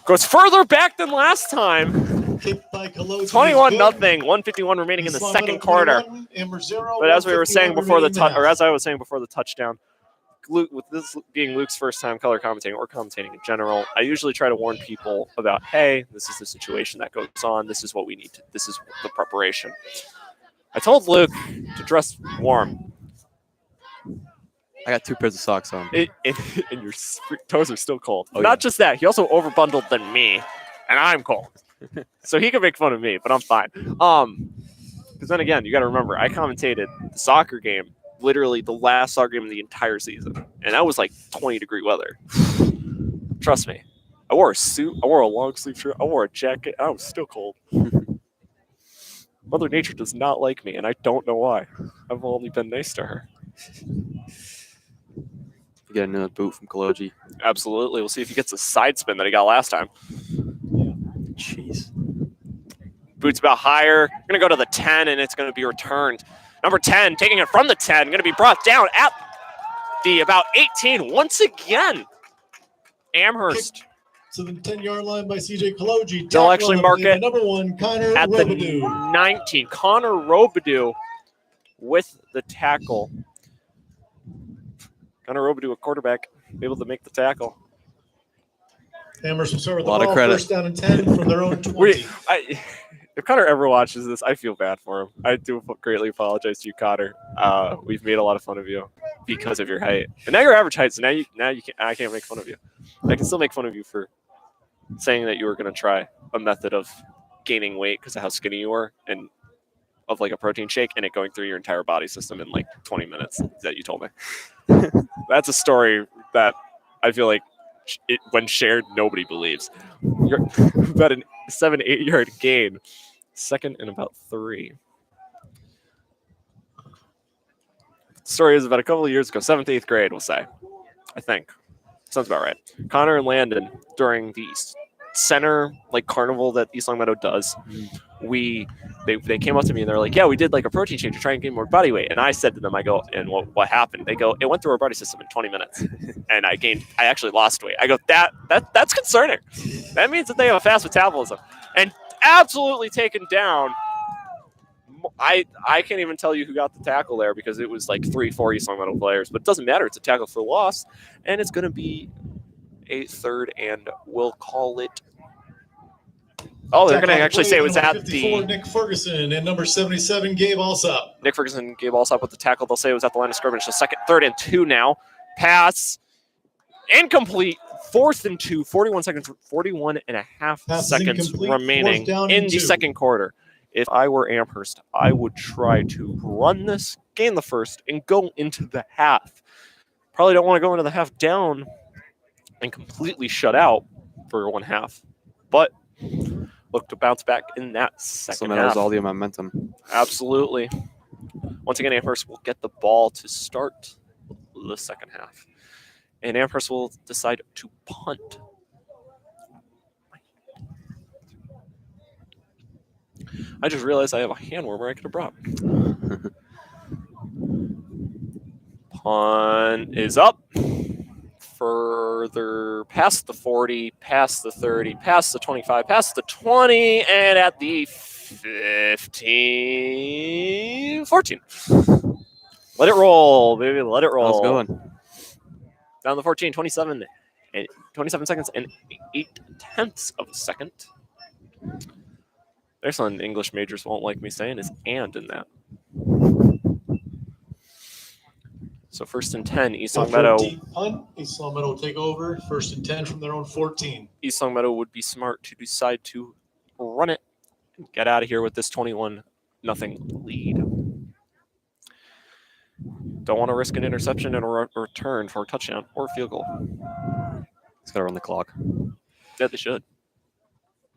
goes further back than last time. 21-0, 1:51 remaining in the second quarter. But as we were saying before as I was saying before the touchdown, Luke, with this being Luke's first time color commentating or commentating in general, I usually try to warn people about, hey, this is the situation that goes on. This is what we need to. This is the preparation. I told Luke to dress warm. I got 2 pairs of socks on. And your toes are still cold. Oh, not just that, he also overbundled than me, and I'm cold. So he can make fun of me, but I'm fine. Because then again, you got to remember, I commentated the soccer game, literally the last soccer game of the entire season, and that was like 20-degree weather. Trust me. I wore a suit. I wore a long sleeve shirt. I wore a jacket. I was still cold. Mother Nature does not like me, and I don't know why. I've only been nice to her. You get another boot from Kaloji. Absolutely. We'll see if he gets a side spin that he got last time. Jeez. Boots about higher. Going to go to the 10, and it's going to be returned. Number 10, taking it from the 10, going to be brought down at the about 18 once again. Amherst. To the 10-yard line by CJ Kaloji. They'll actually mark it number 1, Connor at the Robidoux. 19. Connor Robidoux with the tackle. Connor Robidoux, a quarterback, able to make the tackle. Amherst will start with A lot the of ball, credit. first down and 10 from their own 20. If Connor ever watches this, I feel bad for him. I do greatly apologize to you, Connor. We've made a lot of fun of you because of your height, and now you're average height. So now you can't. I can't make fun of you. I can still make fun of you for saying that you were going to try a method of gaining weight because of how skinny you were, and of like a protein shake, and it going through your entire body system in like 20 minutes. That you told me. That's a story that I feel like when shared, nobody believes. You're about a 7-8 yard gain. Second and about 3. The story is about a couple of years ago, 7th, 8th grade, we'll say. I think. Sounds about right. Connor and Landon, during the center like carnival that East Longmeadow does, they came up to me and they're like, yeah, we did like a protein shake to try and gain more body weight. And I said to them, I go, and what happened? They go, it went through our body system in 20 minutes. And I actually lost weight. I go, that's concerning. That means that they have a fast metabolism. And absolutely taken down. I can't even tell you who got the tackle there because it was like 3-4 East Longmeadow players, but it doesn't matter. It's a tackle for loss, and it's going to be a third, and we'll call it. Oh, they're going to actually say it was at the. Nick Ferguson and number 77, Gabe Alsop. Nick Ferguson, Gabe Alsop with the tackle. They'll say it was at the line of scrimmage. So third and 2 now. Pass incomplete. 4th and 2. 41 seconds. 41 and a half seconds remaining in the second quarter. If I were Amherst, I would try to run this, gain the first, and go into the half. Probably don't want to go into the half down and completely shut out for one half, but look to bounce back in that second half. All the momentum. Absolutely. Once again, Amherst will get the ball to start the second half, and Amherst will decide to punt. I just realized I have a hand warmer I could have brought. Punt is up. Further past the 40, past the 30, past the 25, past the 20, and at the 15, 14. Let it roll, baby. Let it roll. How's it going? Down the 14, 27 seconds and 8/10 of a second. There's something English majors won't like me saying is "and" in that. So 1st and 10, East Longmeadow. Punt. East Longmeadow will take over. 1st and 10 from their own 14. East Longmeadow would be smart to decide to run it and get out of here with this 21-0 lead. Don't want to risk an interception and a return for a touchdown or a field goal. It's got to run the clock. Yeah, they should.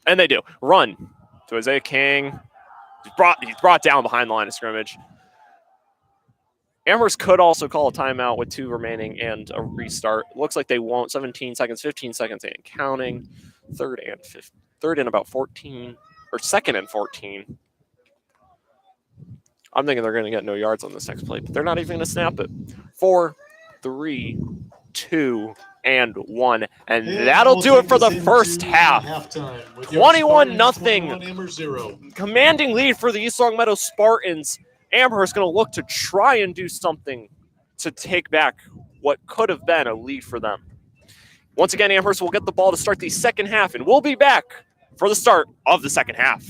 And they do. Run to Isaiah King. He's brought down behind the line of scrimmage. Amherst could also call a timeout with 2 remaining and a restart. Looks like they won't. 17 seconds, 15 seconds, and counting. Third and about 14, or 2nd and 14. I'm thinking they're going to get no yards on this next play, but they're not even going to snap it. 4, 3, 2, and 1. And that'll do it for the first half. 21-0. Commanding lead for the East Longmeadow Spartans. Amherst going to look to try and do something to take back what could have been a lead for them. Once again, Amherst will get the ball to start the second half, and we'll be back for the start of the second half.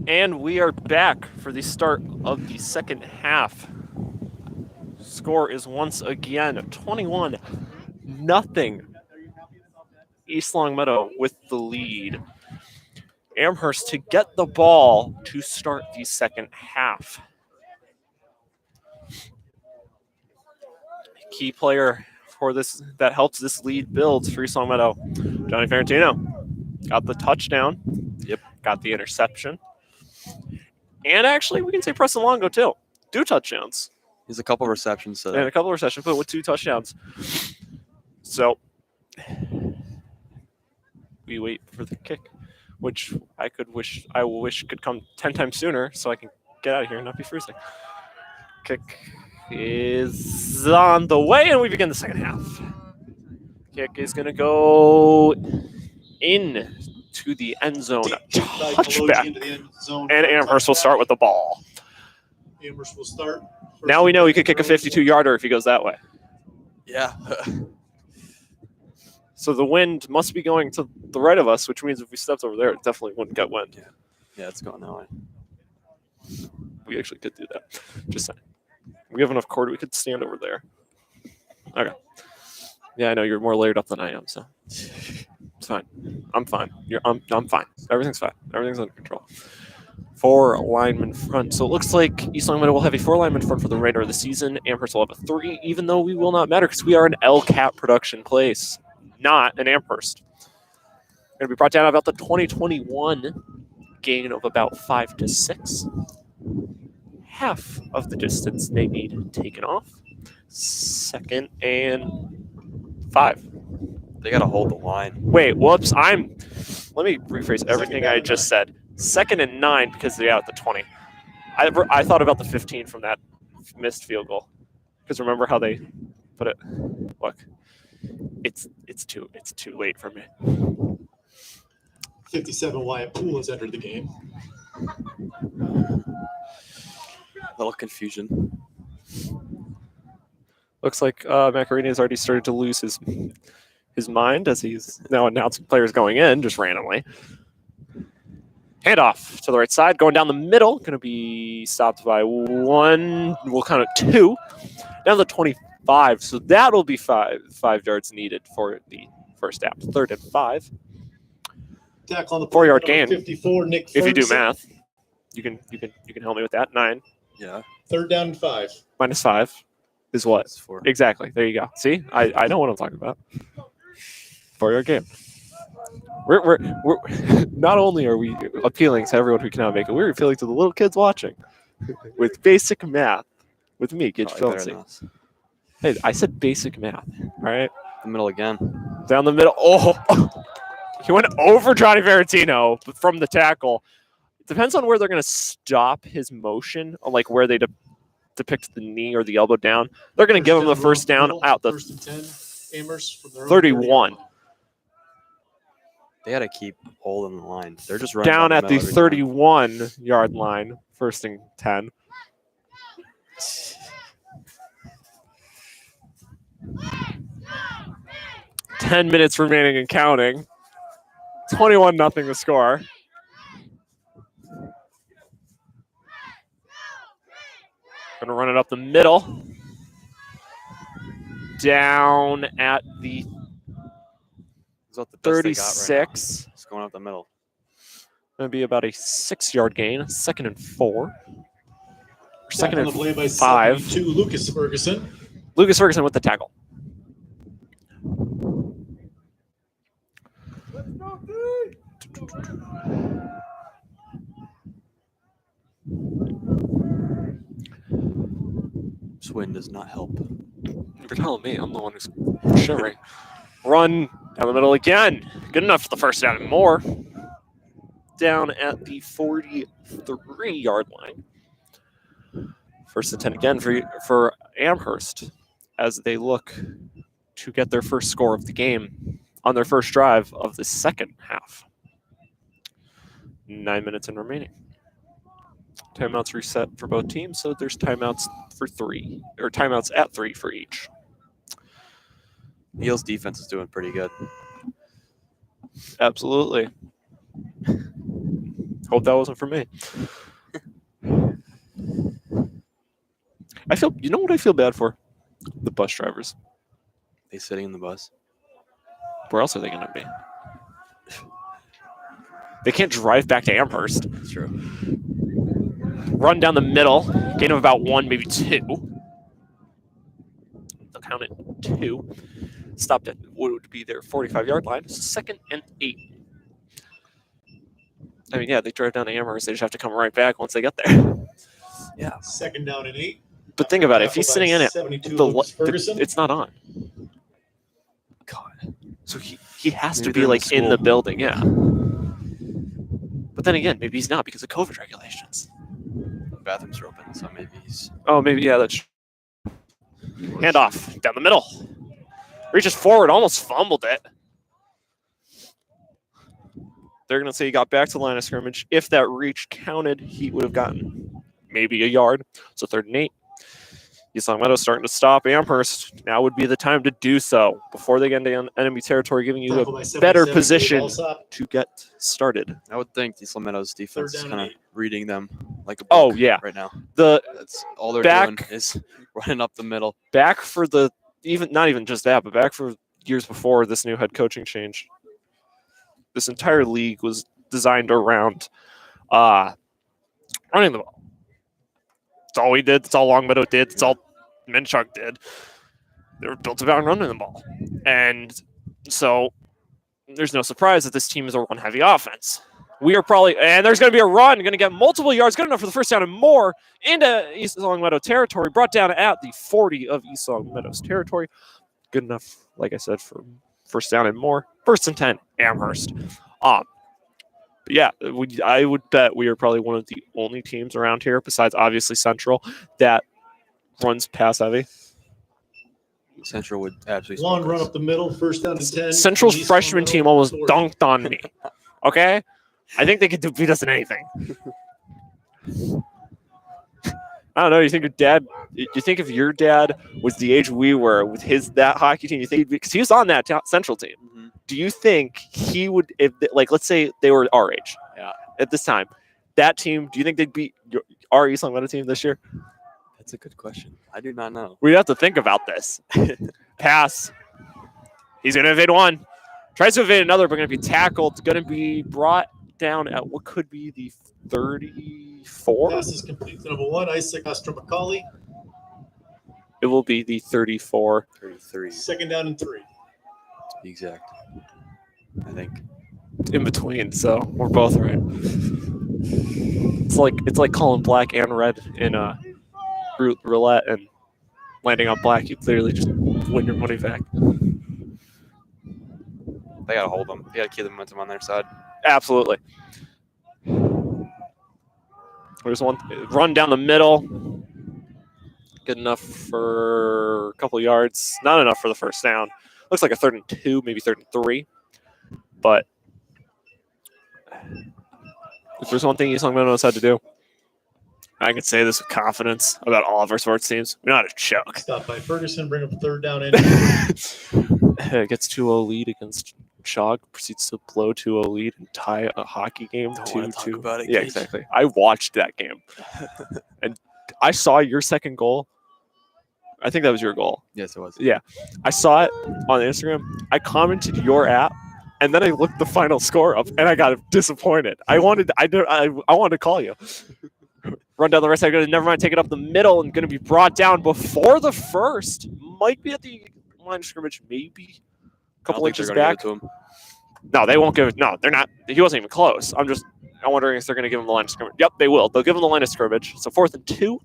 And we are back for the start of the second half. Score is once again 21-0. East Longmeadow with the lead. Amherst to get the ball to start the second half. Key player for this that helps this lead build for East Longmeadow, Johnny Ferrantino. Got the touchdown. Yep. Got the interception. And actually, we can say Preston Longo too. 2 touchdowns. He's a couple receptions. So And a couple of receptions, but with 2 touchdowns. So we wait for the kick, which I wish could come 10 times sooner so I can get out of here and not be freezing. Kick is on the way, and we begin the second half. Kick is going to go in to the end zone. Touchback. And Amherst will start with the ball. Amherst will start. Now we know he could kick a 52-yarder if he goes that way. yeah. So the wind must be going to the right of us, which means if we stepped over there, it definitely wouldn't get wind. Yeah, it's going that way. We actually could do that. Just saying. We have enough cord, we could stand over there. Okay. Yeah, I know you're more layered up than I am, so it's fine. I'm fine. I'm fine. Everything's fine. Everything's under control. 4 linemen front. So it looks like East Longmeadow will have a 4 linemen front for the remainder of the season. Amherst will have a 3, even though we will not matter because we are an LCAP production place, not an Amherst. Going to be brought down about the 2021 gain of about 5 to 6. Half of the distance they need taken off. 2nd and 5. They got to hold the line. Wait, whoops. Let me rephrase everything I just said. 2nd and 9 because they're out at the 20. I thought about the 15 from that missed field goal. Because remember how they put it? Look, it's too late for me. 57 Wyatt Poole has entered the game. A little confusion. Looks like Macarini has already started to lose his mind as he's now announcing players going in just randomly. Handoff to the right side, going down the middle. Going to be stopped by 1. We'll count it 2. Down the 25. So that'll be 5 yards needed for the first half. 3rd and 5. Tackle on the 4-yard gain. 54, Nick If you do Ferguson. math, you can help me with that. 9 Yeah. 3rd down and 5. minus 5 is what? It's 4. Exactly. There you go. See, I know what I'm talking about. 4-yard game. We're not only are we appealing to everyone who cannot make it, we're appealing to the little kids watching with basic math. With me, Gage Filtzy. Hey, I said basic math. All right, The middle again. down the middle. Oh, he went over Johnny Ferrantino from the tackle. It depends on where they're going to stop his motion, like where they depict the knee or the elbow down. They're going to give him the first down out the 1st and 10. Amherst from their own 31. 30. They got to keep holding the line. They're just running Down down at the middle every time. 31-yard line, 1st and 10. Ten minutes remaining and counting. 21-0 the score. Gonna run it up the middle. Down at the Is that the best they got right now? 36. It's going up the middle. Gonna be about a 6-yard gain. 2nd and 4. Or 2nd Tackle on the play by and 5. 72, Lucas Ferguson. Lucas Ferguson with the tackle. This wind does not help. You're telling me I'm the one who's shivering. Run down the middle again. Good enough for the first down and more. Down at the 43-yard line. 1st and 10 again for Amherst as they look to get their first score of the game on their first drive of the second half. 9 minutes in remaining. Timeouts reset for both teams, so there's timeouts for 3, or timeouts at 3 for each. Neil's defense is doing pretty good. Absolutely. Hope that wasn't for me. You know what I feel bad for? The bus drivers. They sitting in the bus. Where else are they going to be? They can't drive back to Amherst. That's true. Run down the middle, gain of about 1, maybe 2. They'll count it 2. Stopped at what would be their 45-yard line. 2nd and 8. I mean, yeah, they drive down to Amherst. They just have to come right back once they get there. Yeah. 2nd down and 8. But think about it. If he's sitting in it, Ferguson. it's not on. God. So he has to Maybe be they're in like the in the school. building, yeah. But then again, maybe he's not because of COVID regulations. The bathrooms are open, so maybe he's. Oh, maybe, yeah, that's handoff down the middle. Reaches forward, almost fumbled it. They're going to say he got back to the line of scrimmage. If that reach counted, he would have gotten maybe a yard. So 3rd and 8. East Long Meadow starting to stop Amherst. Now would be the time to do so before they get into enemy territory, giving you a better position to get started. I would think East Meadows defense is kind of reading them like a book Oh, yeah. right now. The That's all they're back- doing is running up the middle. back for the not even just that, but back for years before this new head coaching change. This entire league was designed around running the ball. That's all we did. That's all Longmeadow did. That's all Minchuk did. They were built around running the ball. And so there's no surprise that this team is a run-heavy offense. We are probably, and there's going to be a run, going to get multiple yards, good enough for the first down and more into East Longmeadow territory, brought down at the 40 of East Longmeadow's territory. Good enough, like I said, for first down and more. 1st and 10, Amherst. But yeah, I would bet we are probably one of the only teams around here, besides obviously Central, that runs pass heavy. Central would absolutely. Long run up the middle, 1st down and 10. Central's East freshman Longmeadow, team almost 40. dunked on me. Okay? I think they could beat us in anything. I don't know. You think if your dad was the age we were with that hockey team, you think because he was on that Central team, Mm-hmm. do you think he would, if like let's say they were our age, at this time, that team, do you think they'd beat our East Longmeadow team this year? That's a good question. I do not know. We'd have to think about this. Pass. He's going to evade one. Tries to evade another, but going to be tackled. Going to be brought down at what could be the 34. Pass is complete to number 1, Isaac Ostromacaulay. It will be the 34. 33 to 2nd down and 3. be exact. I think. In between, so we're both right. It's like calling black and red in roulette and landing on black. You clearly just win your money back. They gotta hold them. They gotta keep the momentum on their side. Absolutely. There's one run down the middle. Good enough for a couple yards. Not enough for the first down. Looks like a 3rd and 2, maybe 3rd and 3. But if there's one thing East Longmeadow knows how to do, I can say this with confidence about all of our sports teams. We know how to choke. Stop by Ferguson, bring up 3rd down and It gets 2-0 lead against Chog, proceeds to blow 2-0 lead and tie a hockey game Don't wanna talk 2-2. about it, Yeah, Gage. exactly. I watched that game. And I saw your second goal. I think that was your goal. Yes, it was. Yeah. I saw it on Instagram. I commented your app, and then I looked the final score up, and I got disappointed. I wanted to call you. Run down the right side. Never mind. Take it up the middle and going to be brought down before the first. Might be at the line of scrimmage. Maybe a couple inches back. To him. No, they won't give it. No, they're not. He wasn't even close. I'm wondering if they're going to give him the line of scrimmage. Yep, they will. They'll give him the line of scrimmage. So 4th and 2,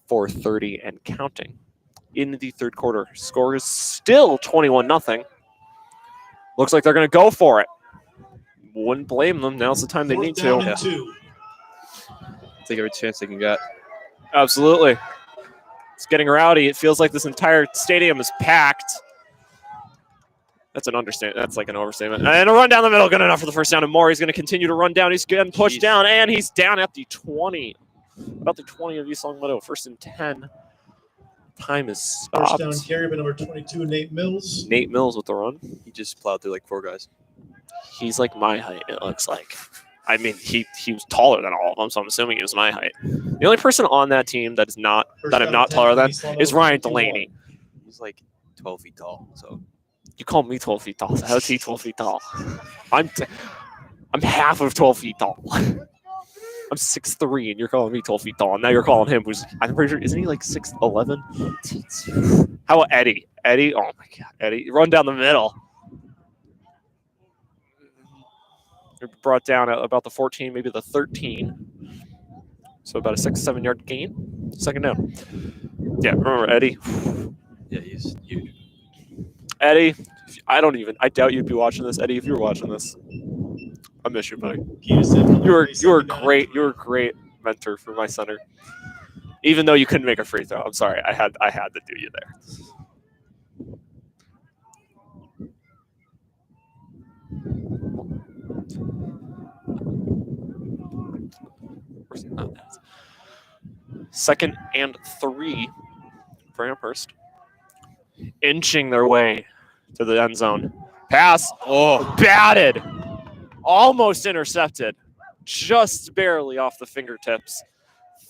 4:30 and counting. In the 3rd quarter, score is still 21-0. Looks like they're going to go for it. Wouldn't blame them. Now's the time they 4th need down to. and 2. Take every chance they can get. Absolutely. It's getting rowdy. It feels like this entire stadium is packed. That's an understatement. That's like an overstatement. And a run down the middle, good enough for the first down and more. He's going to continue to run down. He's getting pushed down, and he's down at the 20. About the 20 of East Longmeadow. 1st and 10. Time is stopped. First down carry by number 22, Nate Mills. Nate Mills with the run. He just plowed through like 4 guys. He's like my height, it looks like. I mean, he was taller than all of them, so I'm assuming he was my height. The only person on that team that I'm not taller than is Ryan Delaney. He's like 12 feet tall. So You call me 12 feet tall. So how's he 12 feet tall? I'm half of 12 feet tall. I'm 6'3", and you're calling me 12 feet tall. And now you're calling him, who's, I'm pretty sure, isn't he like 6'11"? How about Eddie? Eddie? Oh my God, Eddie. Run down the middle. You're brought down at about the 14, maybe the 13. So about a 6-7 yard gain. Second down. Yeah, remember Eddie? yeah, he's huge. Eddie, I doubt you'd be watching this. Eddie, if you were watching this, I miss you, buddy. You were great. You were a great mentor for my center. Even though you couldn't make a free throw, I'm sorry. I had to do you there. Second and 3 for Amherst. Inching their way to the end zone. Pass. Oh, batted. Almost intercepted. Just barely off the fingertips.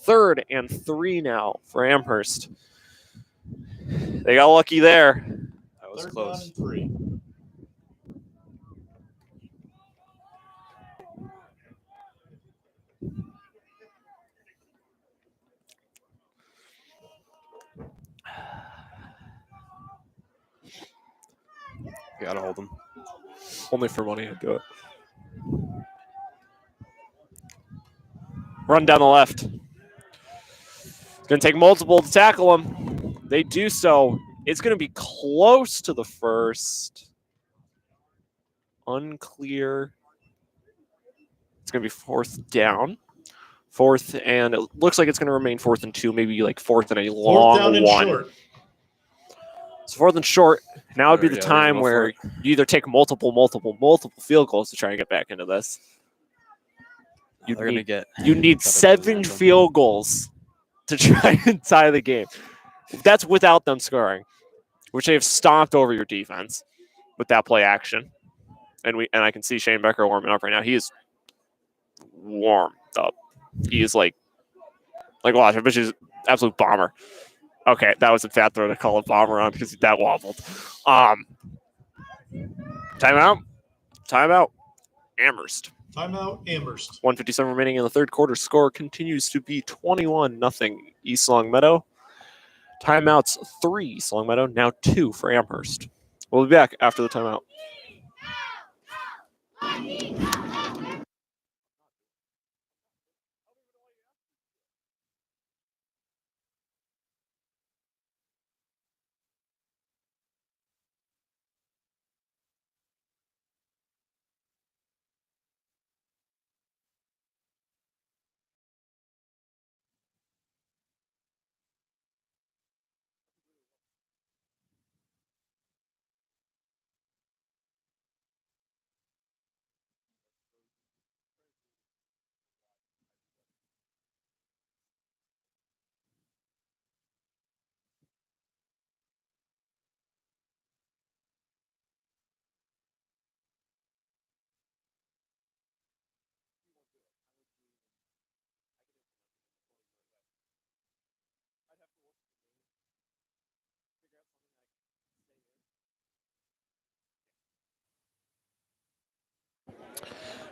3rd and 3 now for Amherst. They got lucky there. That was close. 3rd down and 3. You gotta hold him. Only for money, I'd do it. Run down the left. It's going to take multiple to tackle him. They do so. It's going to be close to the first. Unclear. It's going to be 4th down. 4th, and it looks like it's going to remain 4th and 2, maybe like 4th and a long 4th down and one. short. So 4th and short. Now would be the time where you either take multiple field goals to try and get back into this. You need 7 field goals to try and tie the game. That's without them scoring, which they have stomped over your defense with that play action. And I can see Shane Becker warming up right now. He is warmed up. He is like watch, I bet he's an absolute bomber. Okay, that was a fat throw to call a bomber on because that wobbled. Timeout. Amherst. Timeout, Amherst. 1:57 remaining in the third quarter. Score continues to be 21-0 East Longmeadow. Timeouts 3 East Longmeadow, now 2 for Amherst. We'll be back after the timeout.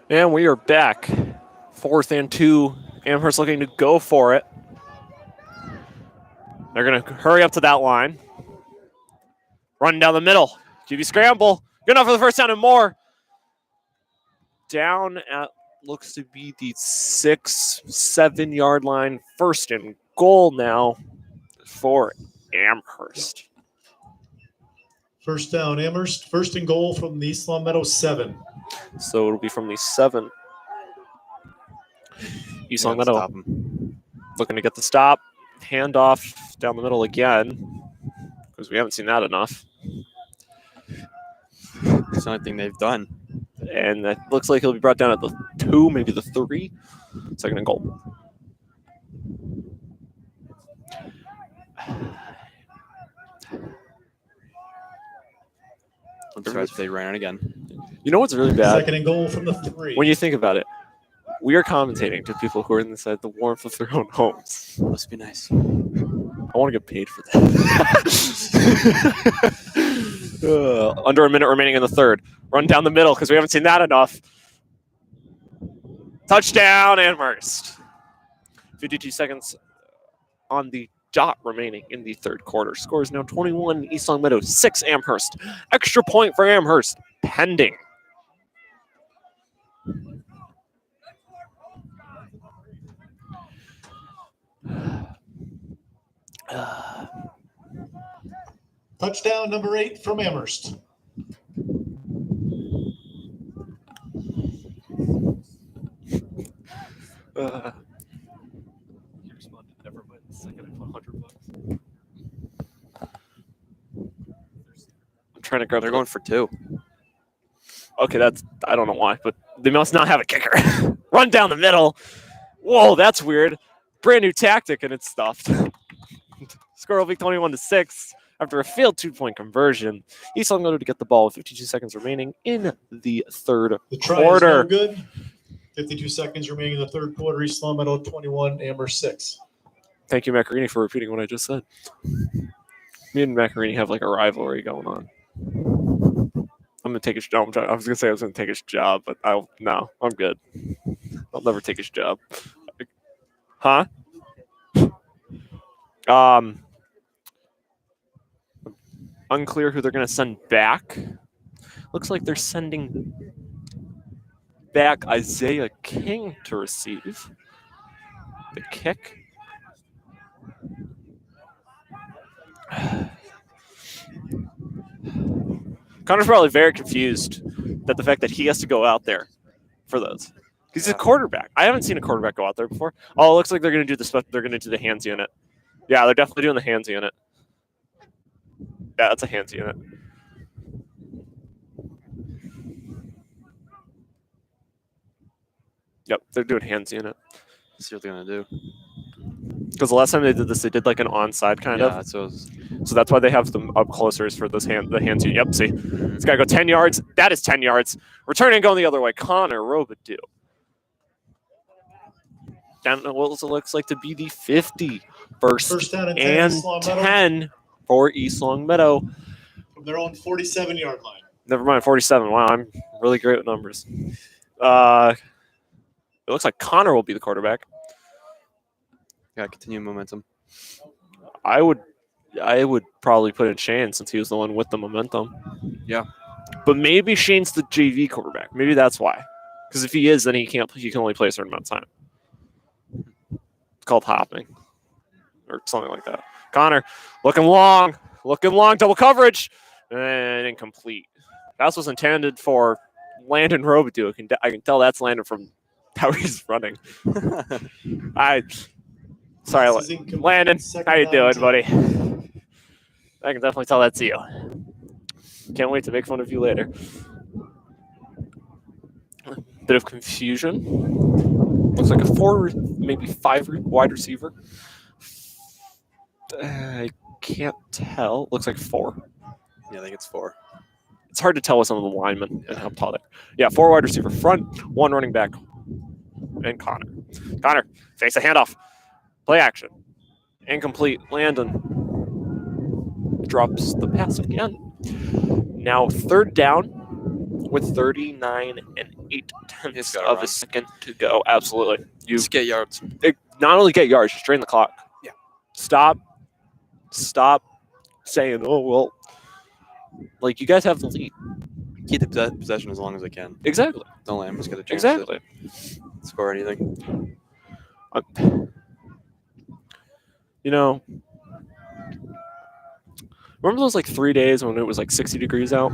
And we are back. 4th and 2. Amherst looking to go for it. They're going to hurry up to that line. Run down the middle. QB scramble. Good enough for the first down and more. Down at looks to be the 6-7 yard line. 1st and goal now for Amherst. 1st down, Amherst. 1st and goal from the East Longmeadow 7. So it'll be from the 7. East Longmeadow looking to get the stop. Handoff down the middle again, because we haven't seen that enough. It's the only thing they've done. And it looks like he'll be brought down at the 2, maybe the 3. 2nd and goal. I'm surprised if they ran it again. You know what's really bad? 2nd and goal from the 3. When you think about it, We are commentating to people who are inside the warmth of their own homes. Must be nice. I want to get paid for that. Under a minute remaining in the third. Run down the middle because we haven't seen that enough. Touchdown, Amherst. 52 seconds on the dot remaining in the third quarter. Score is now 21, East Longmeadow 6, Amherst. Extra point for Amherst pending. Touchdown number 8 from Amherst. Never mind. Second, I put $100. I'm trying to grab. They're going for 2. Okay, I don't know why, but they must not have a kicker. Run down the middle. Whoa, that's weird. Brand new tactic, and it's stuffed. Score will be 21-6 after a failed 2-point conversion. East Longmeadow to get the ball with 52 seconds remaining in the third The try quarter. is no good. 52 seconds remaining in the third quarter. East Longmeadow 21, Amherst 6. Thank you, Macarini, for repeating what I just said. Me and Macarini have like a rivalry going on. I'm gonna take his job. I was gonna say I was gonna take his job, but no, I'm good. I'll never take his job. Huh? Unclear who they're gonna send back. Looks like they're sending back Isaiah King to receive the kick. Connor's probably very confused that the fact that he has to go out there for those. He's a quarterback. I haven't seen a quarterback go out there before. Oh, it looks like they're going to do they're going to do the hands unit. Yeah, they're definitely doing the hands unit. Yeah, that's a hands unit. Yep, they're doing hands unit. Let's see what they're going to do. Because the last time they did this, they did like an onside kind of. That's what I was... So that's why they have them up closer for the hands unit. Yep, see. It's got to go 10 yards. That is 10 yards. Returning going the other way. Connor Robidoux. Down to what it looks like to be the 50. First down and 10, East Longmeadow. 10 for East Longmeadow. From their own 47-yard line. Never mind, 47. Wow, I'm really great with numbers. It looks like Connor will be the quarterback. Yeah, continue momentum. I would probably put in Shane since he was the one with the momentum. Yeah. But maybe Shane's the JV quarterback. Maybe that's why. Because if he is, then he can only play a certain amount of time. It's called hopping. Or something like that. Connor, looking long, double coverage, and incomplete. That was intended for Landon Robidoux. I can tell that's Landon from how he's running. Sorry, Landon. How you doing, buddy? I can definitely tell that's you. Can't wait to make fun of you later. Bit of confusion. Looks like a 4, maybe 5 wide receiver. I can't tell. Looks like 4. Yeah, I think it's 4. It's hard to tell with some of the linemen and how tall they are. Yeah, 4 wide receiver front, 1 running back, and Connor. Connor, face the handoff. Play action. Incomplete. Landon drops the pass again. Now third down with 39 and 8/10 of a second to go. Absolutely. You just get yards. Not only get yards, just drain the clock. Yeah. Stop saying, oh, well, like you guys have the lead. Keep the possession as long as I can. Exactly. Don't let him just get a chance Exactly. to score anything. You know, remember those like 3 days when it was like 60 degrees out?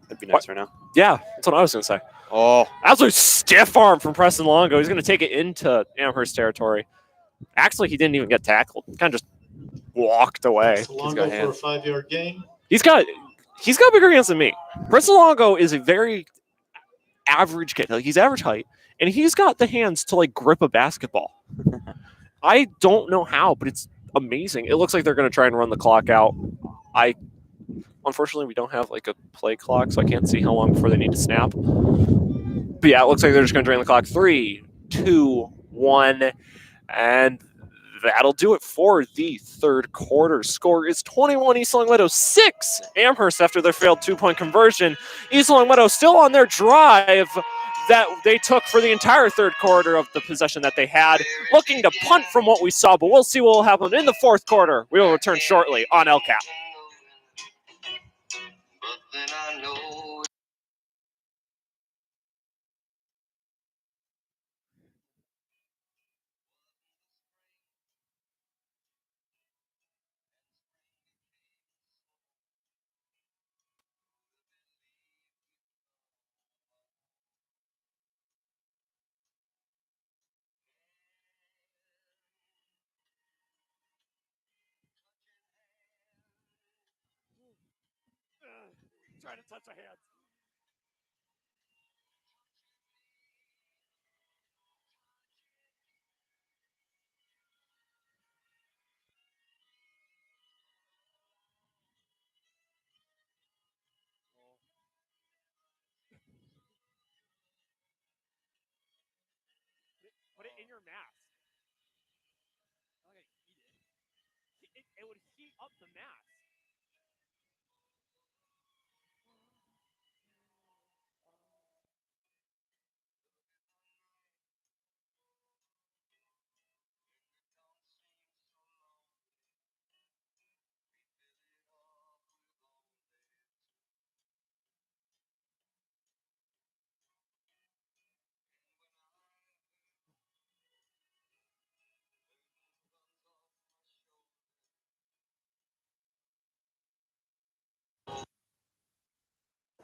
That'd be nice right now. Yeah, that's what I was going to say. Oh, absolute stiff arm from Preston Longo. He's going to take it into Amherst territory. Actually, he didn't even get tackled. Kind of just walked away. Longo for a 5-yard gain. He's got bigger hands than me. Preston Longo is a very average kid. Like he's average height, and he's got the hands to like grip a basketball. I don't know how, but it's amazing. It looks like they're going to try and run the clock out. Unfortunately, we don't have like a play clock, so I can't see how long before they need to snap. But yeah, it looks like they're just going to drain the clock. 3, 2-1. And that'll do it for the third quarter. Score is 21 East Longmeadow 6 Amherst after their failed 2-point conversion. East Longmeadow still on their drive that they took for the entire third quarter of the possession that they had, looking to punt from what we saw, but we'll see what will happen in the fourth quarter. We will return shortly on LCAP. Trying to touch my hands. Put it in your mask. It would heat up the mask.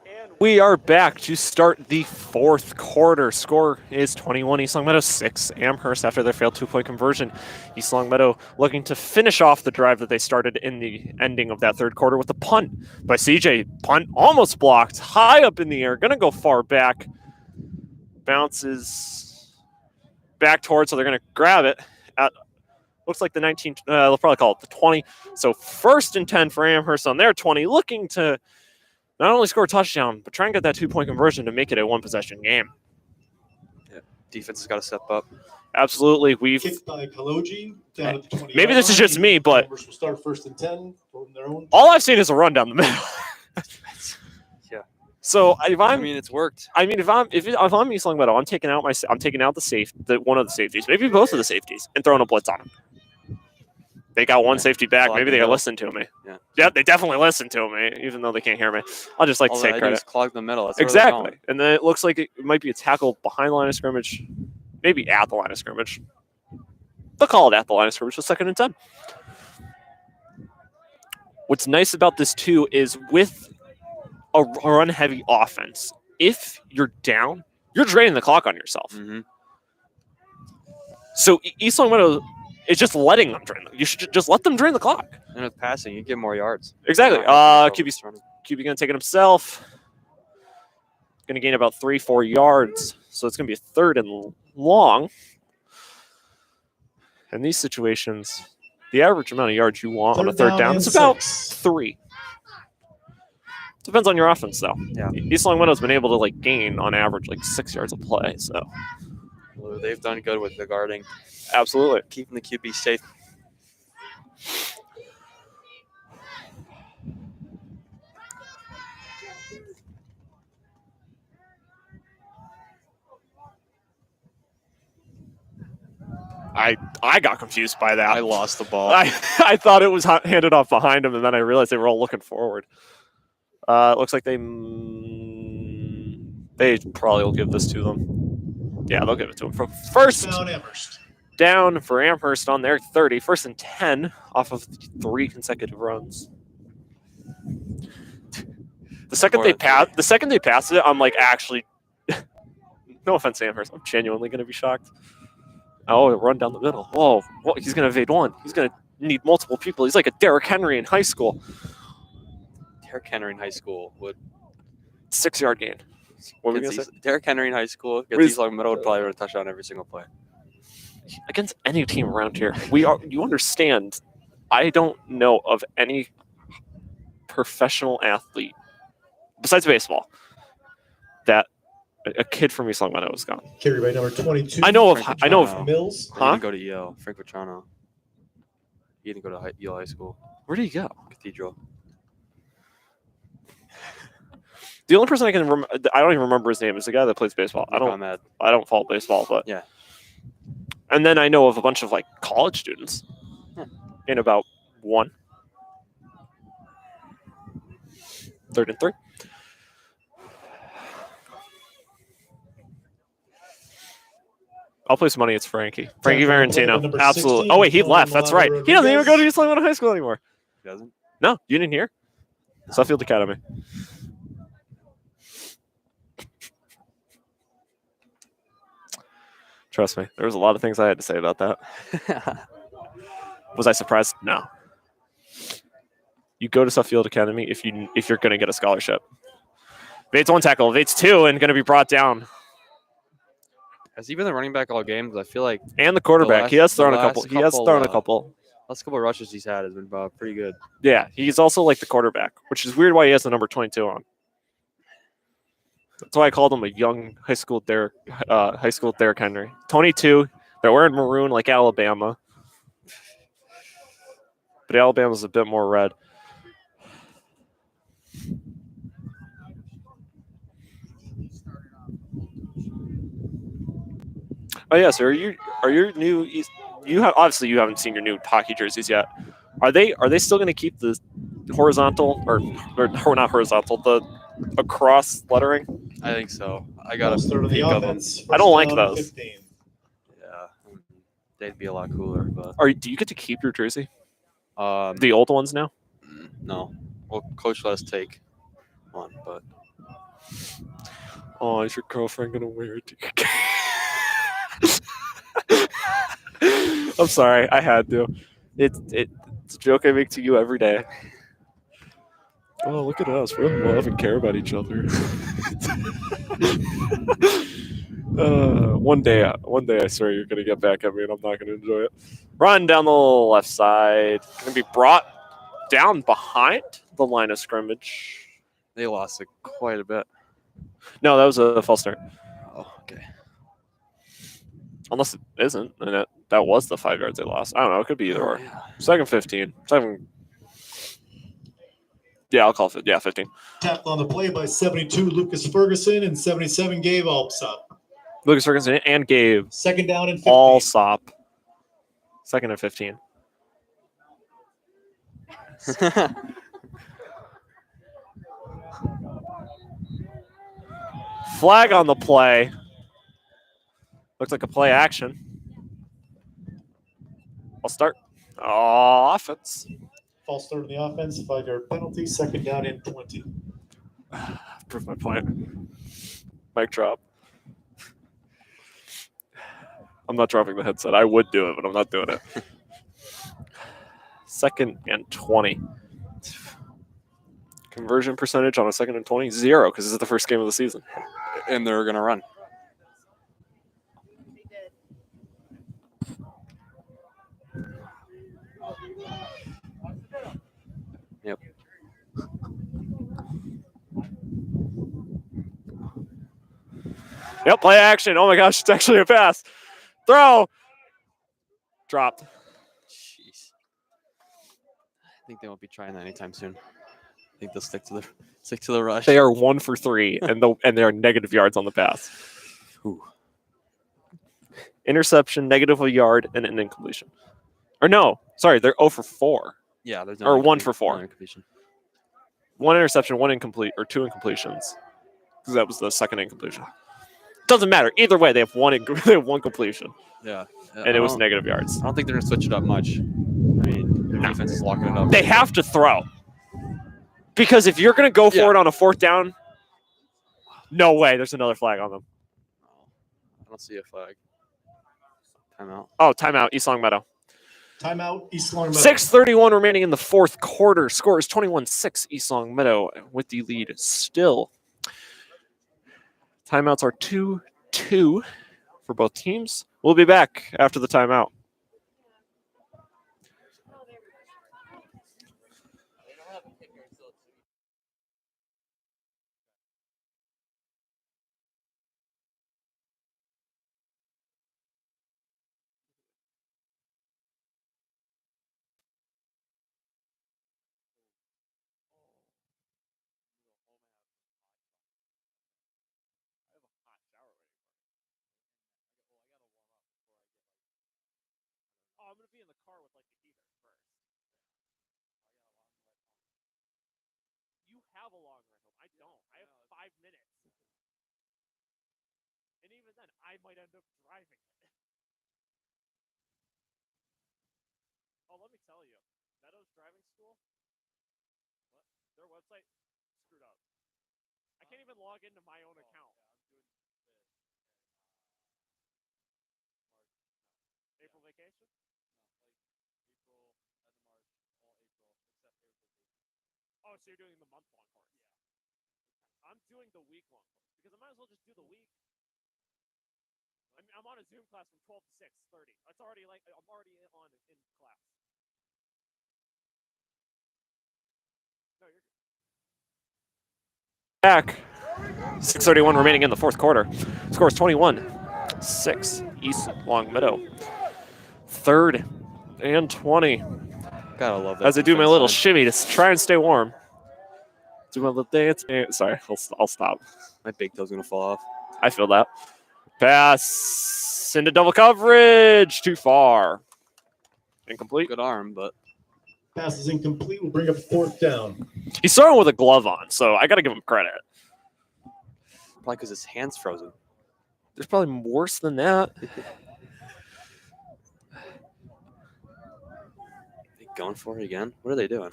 And we are back to start the fourth quarter. Score is 21 East Longmeadow 6 Amherst after their failed 2-point conversion. East Longmeadow looking to finish off the drive that they started in the ending of that third quarter with a punt by CJ. Punt almost blocked, high up in the air, going to go far back. Bounces back towards, so they're going to grab it at, looks like the 19, they'll probably call it the 20. So 1st and 10 for Amherst on their 20, looking to not only score a touchdown, but try and get that 2-point conversion to make it a one-possession game. Yeah, defense has got to step up. Absolutely. Kicked by Kaloji down at the 20. Maybe this is just me, but Amherst will start 1st and 10 from their own. all I've seen is a run down the middle. Yeah. So if I mean, it's worked. if I'm East Longmeadow, I'm taking out one of the safeties, maybe both of the safeties, and throwing a blitz on them. They got one safety back. Maybe they listened to me. Yeah, they definitely listened to me, even though they can't hear me. I'll just like to take credit. Clog the middle. That's exactly. And then it looks like it might be a tackle behind the line of scrimmage, maybe at the line of scrimmage. They'll call it at the line of scrimmage, so 2nd and 10. What's nice about this, too, is with a run-heavy offense, if you're down, you're draining the clock on yourself. Mm-hmm. So East Longmeadow is just letting them drain. You should just let them drain the clock. And with passing, you get more yards. Exactly. QB going to take it himself. Going to gain about 3-4 yards. So it's going to be a 3rd and long. In these situations, the average amount of yards you want on a 3rd down is about 3. Depends on your offense, though. Yeah. East Longmeadow's been able to gain on average 6 yards of play. So they've done good with the guarding. Absolutely. Keeping the QB safe. I got confused by that. I lost the ball. I thought it was handed off behind him, and then I realized they were all looking forward. It looks like they probably will give this to them. Yeah, they'll give it to them. First down for Amherst on their 30. 1st and 10 off of 3 consecutive runs. The second they pass it, I'm actually, no offense to Amherst, I'm genuinely going to be shocked. Oh, run down the middle. Oh, he's going to evade one. He's going to need multiple people. He's like a Derrick Henry in high school. Derrick Henry in high school would 6-yard gain. What were we going to say? Derrick Henry in high school against East Longmeadow would probably run a touchdown every single play. Against any team around here, you understand, I don't know of any professional athlete besides baseball that A kid from East Long Meadow was gone. Carry by number 22. I know Frank of Mills. He Huh? didn't go to EL. Frank Vetrano. He didn't go to EL High School. Where did he go? Cathedral. The only person I can remember, I don't even remember his name, is the guy that plays baseball. I don't follow baseball, but Yeah. And then I know of a bunch of like college students. In about 1. 3rd and 3. I'll place money. It's Frankie Valentino. Number Absolutely. 16, Oh wait, he Colin left. That's right. Rodriguez. He doesn't even go to East Long Meadow High School anymore. He doesn't? No, you didn't hear? Suffield Academy. Trust me, there was a lot of things I had to say about that. Was I surprised? No. You go to Suffield Academy if you're going to get a scholarship. Vate's 1 tackle, Vate's 2, and going to be brought down. Has he been the running back all games? I feel like And the quarterback, he has thrown a couple. He has thrown a couple. Last couple of rushes he's had has been pretty good. Yeah, he's also like the quarterback, which is weird why he has the number 22 on. That's why I called him a young high school Derrick Henry. 22. They're wearing maroon like Alabama, but Alabama's a bit more red. Oh yeah, so are your new? You have obviously you haven't seen your new hockey jerseys yet. Are they still going to keep the horizontal or not horizontal, the across lettering? I think so. I got a Start of the peek of them. offense. I don't like First down, those. 15. Yeah, they'd be a lot cooler, but Do you get to keep your jersey? um, The old ones now? no. Well, coach let us take one, but Oh, is your girlfriend gonna wear it? I'm sorry, I had to. It's a joke I make to you every day. Oh, look at us. We love and care about each other. One day, I swear you're going to get back at me and I'm not going to enjoy it. Run down the left side. Going to be brought down behind the line of scrimmage. they lost it quite a bit. No, that was a false start. Oh, okay. Unless it isn't. And that was the 5 yards they lost. I don't know. It could be either or. Yeah. Second 15. Yeah, I'll call it. Yeah, 15. Tackled on the play by 72, Lucas Ferguson, and 77, Gabe Alpsop. Lucas Ferguson and Gabe. Second down and 15. All sop. Second and 15. Flag on the play. Looks like a play action. I'll start. Oh, offense. False start on the offense, 5-yard penalty, second down and 20. Prove my point. Mic drop. I'm not dropping the headset. I would do it, but I'm not doing it. Second and 20. Conversion percentage on a second and 20? 0, because this is the first game of the season. And they're going to run. Yep. Yep, play action. Oh my gosh, it's actually a pass. Throw. Dropped. Jeez. I think they won't be trying that anytime soon. I think they'll stick to the rush. They are 1 for 3, and they are negative yards on the pass. Ooh. Interception, negative a yard, and an incompletion. Or no, sorry, they're 0 for 4. Yeah, there's Or 1 for 4. no incompletion. 1 interception, 1 incomplete, or 2 incompletions. Because that was the second incompletion. Doesn't matter. Either way, they have one completion, Yeah. and it was negative yards. I don't think they're going to switch it up much. I mean, their defense is locking it up. They have to throw. Because if you're going to go for it on a 4th down, no way. There's another flag on them. I don't see a flag. Timeout. Oh, timeout. East Long Meadow. Timeout, East Long Meadow. 6:31 remaining in the 4th quarter. Score is 21-6 East Long Meadow with the lead still. Timeouts are 2-2 for both teams. We'll be back after the timeout. in the car with like the heater first. You have a long ride home. I don't. I have 5 minutes. And even then, I might end up driving it. Oh, let me tell you, Meadows Driving School, their website screwed up. I can't even log into my own account. April vacation? Oh, so you're doing the month-long course? Yeah. I'm doing the week-long course because I might as well just do the week. I mean, I'm on a Zoom class from 12 to 6:30. That's already like I'm already on in class. No, you're good. Back. 6:31 remaining in the fourth quarter. Score is 21-6. East Longmeadow. 3rd and 20. Gotta love that. As I do my defense little line. shimmy to try and stay warm. Do my little dance. Sorry, I'll stop. My big toe's gonna fall off. I feel that. Pass into double coverage. Too far. Incomplete. Good arm, but Pass is incomplete. We'll bring up 4th down. He's throwing with a glove on, so I got to give him credit. probably because his hand's frozen. There's probably worse than that. They going for it again? What are they doing?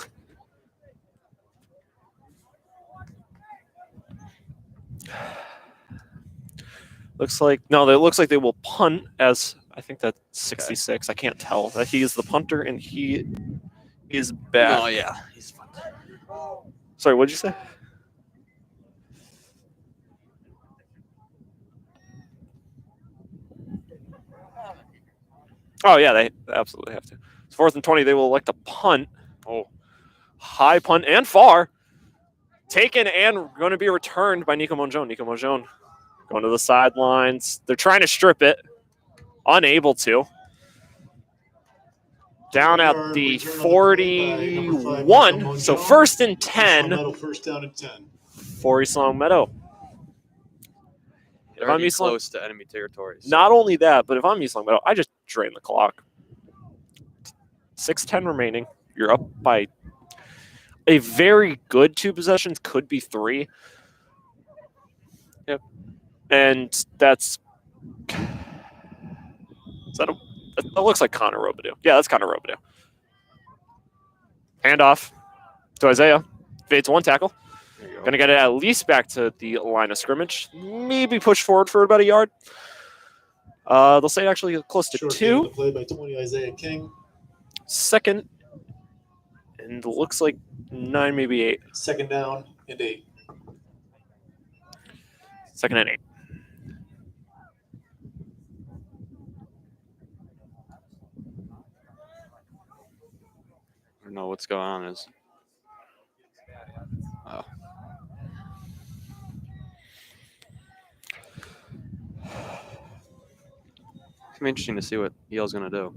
Looks like it looks like they will punt as I think that's 66. Okay. I can't tell. That he is the punter and he is back. Oh yeah, he's fun. Sorry, what did you say? Oh yeah, they absolutely have to. It's 4th and 20. They will elect a punt. Oh, high punt and far. Taken and going to be returned by Nico Monjon. Nico Monjon going to the sidelines. They're trying to strip it. Unable to. Down at the 41. So 1st and 10. First down and 10. For East Longmeadow. They're already close to enemy territory. So. Not only that, but if I'm East Longmeadow, I just drain the clock. 6:10 remaining. You're up by a very good 2 possessions, could be 3. Yep. And that looks like Connor Robidoux. Yeah, that's Connor Robidoux. Handoff to Isaiah. Fades 1 tackle. Going to get it at least back to the line of scrimmage. Maybe push forward for about a yard. They'll say actually close to Short 2. Play by 20, Isaiah King. 2nd. And looks like 9, maybe 8. 2nd down and 8. 2nd and 8. I don't know what's going on. Oh. It's gonna be interesting to see what Yale's gonna do.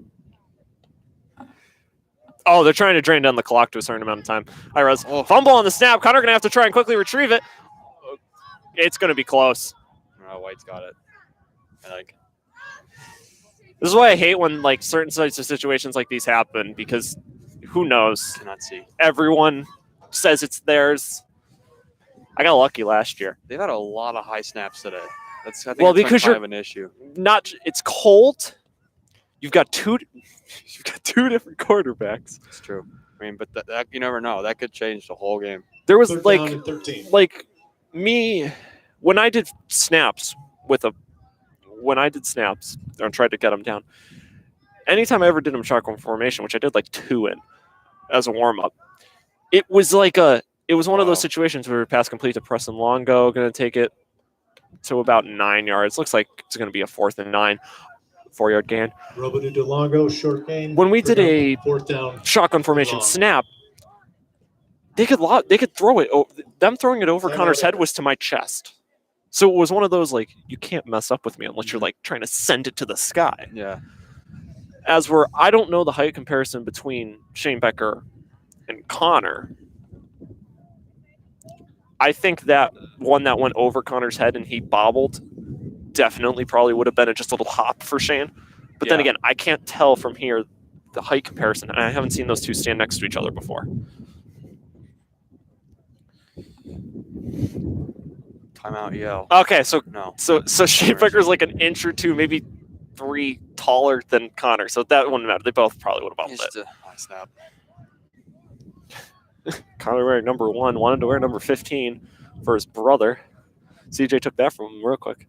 Oh, they're trying to drain down the clock to a certain amount of time. Iraz, fumble on the snap. Connor going to have to try and quickly retrieve it. It's going to be close. Oh, White's got it. This is why I hate when like certain types of situations like these happen because who knows? Cannot see. Everyone says it's theirs. I got lucky last year. They've had a lot of high snaps today. I think because you're an issue. It's cold. You've got two different quarterbacks. It's true. I mean, but that you never know. That could change the whole game. There was like me when I did snaps and tried to get them down. Anytime I ever did them shotgun formation, which I did like 2 in as a warm up, it was like one of those situations where pass complete to Preston Longo, going to take it to about 9 yards. Looks like it's going to be a 4th and 9. 4-yard gain. Robidoux to Longo, short gain. When we did a 4th down shotgun formation snap, they could throw it. Them throwing it over Connor's head was to my chest. So it was one of those like you can't mess up with me unless you're like trying to send it to the sky. Yeah. I don't know the height comparison between Shane Becker and Connor. I think that one that went over Connor's head and he bobbled definitely probably would have been just a little hop for Shane. But then again, I can't tell from here the height comparison. I haven't seen those two stand next to each other before. Timeout yell. Okay, so No. Shane Picker's like an inch or two, maybe 3 taller than Connor, so that wouldn't matter. They both probably would have bumped it. Just a snap. Connor wearing number 1, wanted to wear number 15 for his brother. CJ took that from him real quick.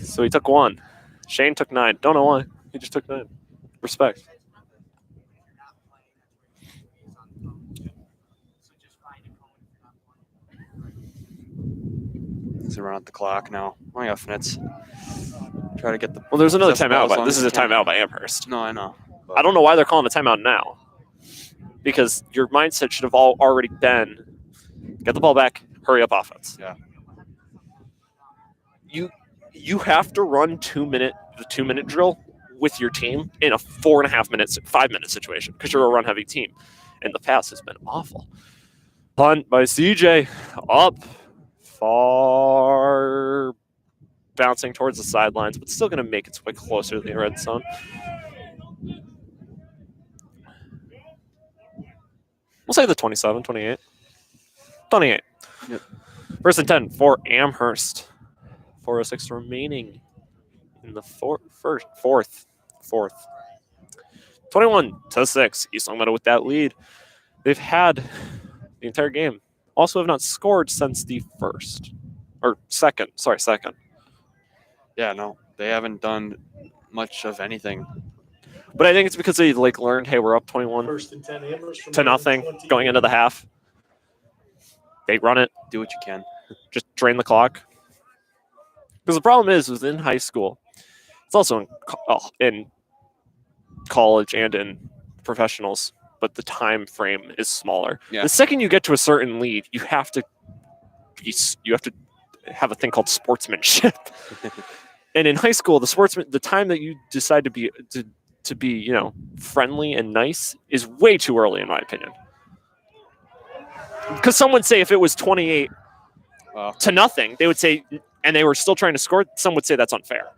So he took 1. Shane took 9. Don't know why. He just took 9. Respect. Let's run out the clock now. Only got minutes. Try to get the. Well, there's another Accessible timeout, as but long this as is a you can. timeout by Amherst. No, I know. I don't know why they're calling a timeout now. Because your mindset should have already been get the ball back, hurry up offense. Yeah. You have to run the 2-minute drill with your team in a 4.5 minutes, 5-minute situation because you're a run heavy team. And the pass has been awful. Punt by CJ up far, bouncing towards the sidelines, but still going to make its way closer to the red zone. We'll say the 27, 28. 28. Yep. 1st and 10 for Amherst. 4:06 remaining in the fourth. 21-6. East Long Meadow with that lead. They've had the entire game. Also have not scored since the second. Yeah, no. They haven't done much of anything. But I think it's because they learned, hey, we're up 21 1st and 10 Amherst from to nothing 20. going into the half. They run it, Do what you can. just drain the clock. Because the problem is in high school, it's also in college and in professionals, but the time frame is smaller. Yeah. The second you get to a certain lead, you have to have a thing called sportsmanship. And in high school, the time that you decide to be friendly and nice is way too early, in my opinion. Because some would say if it was 28 to nothing, they would say, and they were still trying to score, some would say that's unfair.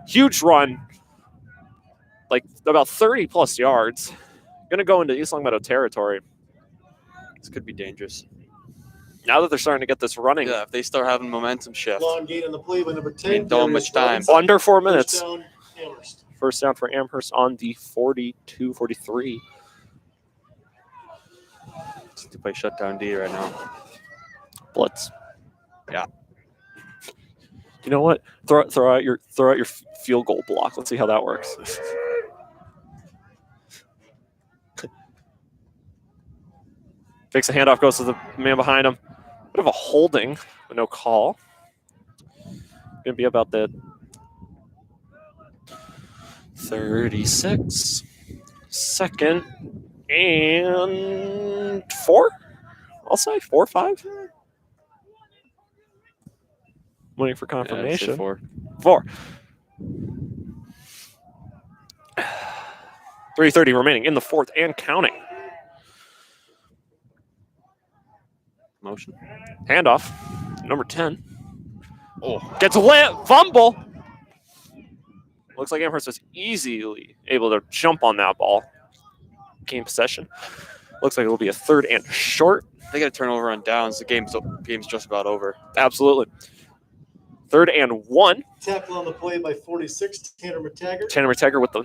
Huge run, like about 30 plus yards. Going to go into East Long Meadow territory. This could be dangerous. Now that they're starting to get this running. Yeah, if they start having momentum shift. Long gain on the play by number 10. Ain't doing much time. Under 4 minutes. First down, Amherst. First down for Amherst on the 42-43. To play shutdown D right now. Blitz. Yeah. You know what? Throw out your field goal block. Let's see how that works. Fakes a handoff, goes to the man behind him. Bit of a holding, but no call. Gonna be about the 36. 2nd and 4. I'll say 4 or 5. Waiting for confirmation. 4. 4. 3:30 remaining in the 4th and counting. Motion. Handoff. Number 10. Gets a fumble. Looks like Amherst was easily able to jump on that ball. Game possession. Looks like it will be a 3rd and short. They get a turnover on downs. The game's just about over. Absolutely. 3rd and 1. Tackle on the play by 46, Tanner McTaggart. Tanner McTaggart with the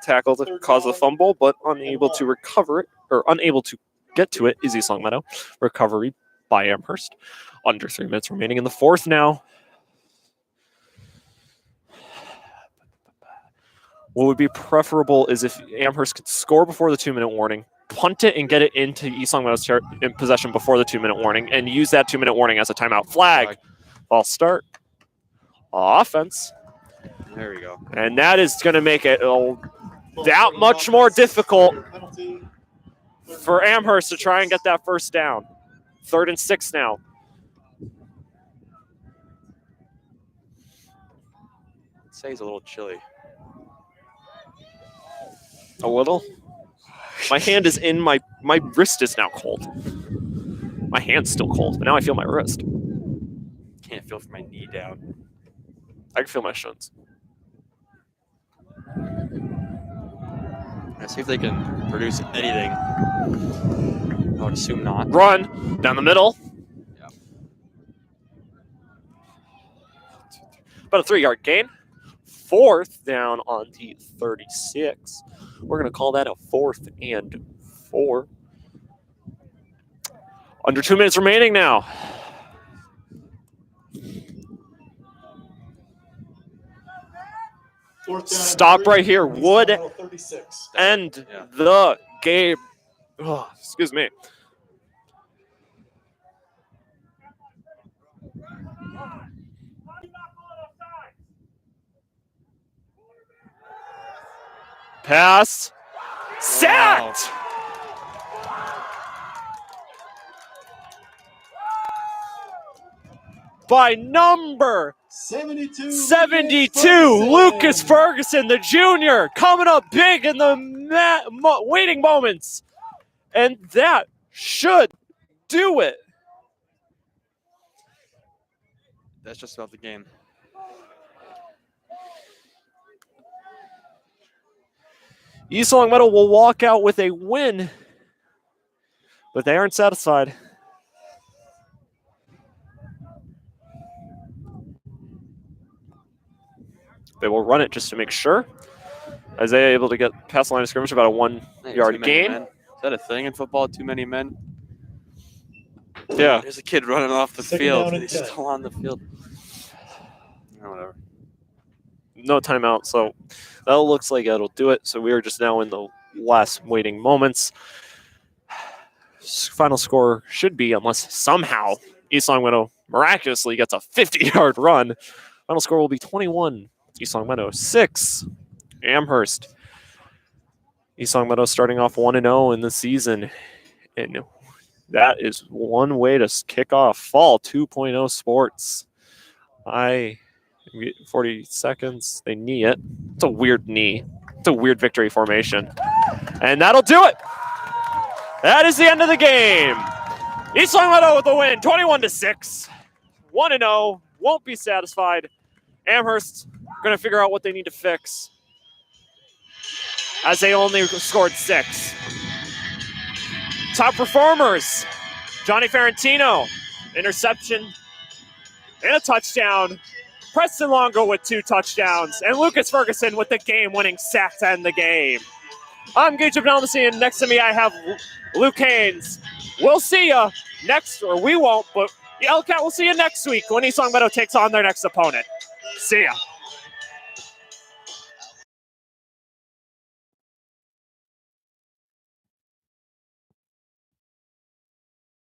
tackle to cause the fumble, but unable to recover it, or unable to get to it, is East Long Meadow. Recovery by Amherst. Under 3 minutes remaining in the 4th now. What would be preferable is if Amherst could score before the 2-minute warning, punt it and get it into East Long Meadow's in possession before the 2-minute warning, and use that 2-minute warning as a timeout. Flag. False start. Offense. There we go. And that is going to make it that much more difficult for Amherst to try and get that first down. 3rd and 6 now. I'd say he's a little chilly. A little? My hand is in my wrist is now cold. My hand's still cold, but now I feel my wrist. Can't feel from my knee down. I can feel my shins. Let's see if they can produce anything. I would assume not. Run down the middle. Yeah. About a 3-yard gain. 4th down on the 36. We're going to call that a 4th and 4. Under 2 minutes remaining now. Stop right here would end the game. Oh, excuse me. Pass. Sacked. By number 72, Lucas Ferguson, the junior, coming up big in the waiting moments. And that should do it. That's just about the game. East Longmeadow will walk out with a win, but they aren't satisfied. They will run it just to make sure. Isaiah able to get past the line of scrimmage, about a 1-yard gain. Men. Is that a thing in football? Too many men? Yeah. There's a kid running off the field. He's still on the field. Oh, whatever. No timeout, so that looks like it'll do it. So we are just now in the last waiting moments. Final score should be, unless somehow East Longmeadow miraculously gets a 50-yard run, final score will be 21. East Longmeadow 6. Amherst. East Longmeadow starting off 1-0 in the season. And that is one way to kick off Fall 2.0 sports. 40 seconds. They knee it. It's a weird knee. It's a weird victory formation. And that'll do it. That is the end of the game. East Longmeadow with the win, 21-6. 1-0. Won't be satisfied. Amherst going to figure out what they need to fix, as they only scored 6. Top performers, Johnny Ferrantino, interception and a touchdown. Preston Longo with 2 touchdowns, and Lucas Ferguson with the game-winning sack to end the game. I'm Gage Abdelmassih, and next to me I have Luke Haynes. We'll see you next, or we won't, but the LCAT will see you next week when East Longmeadow takes on their next opponent. See ya.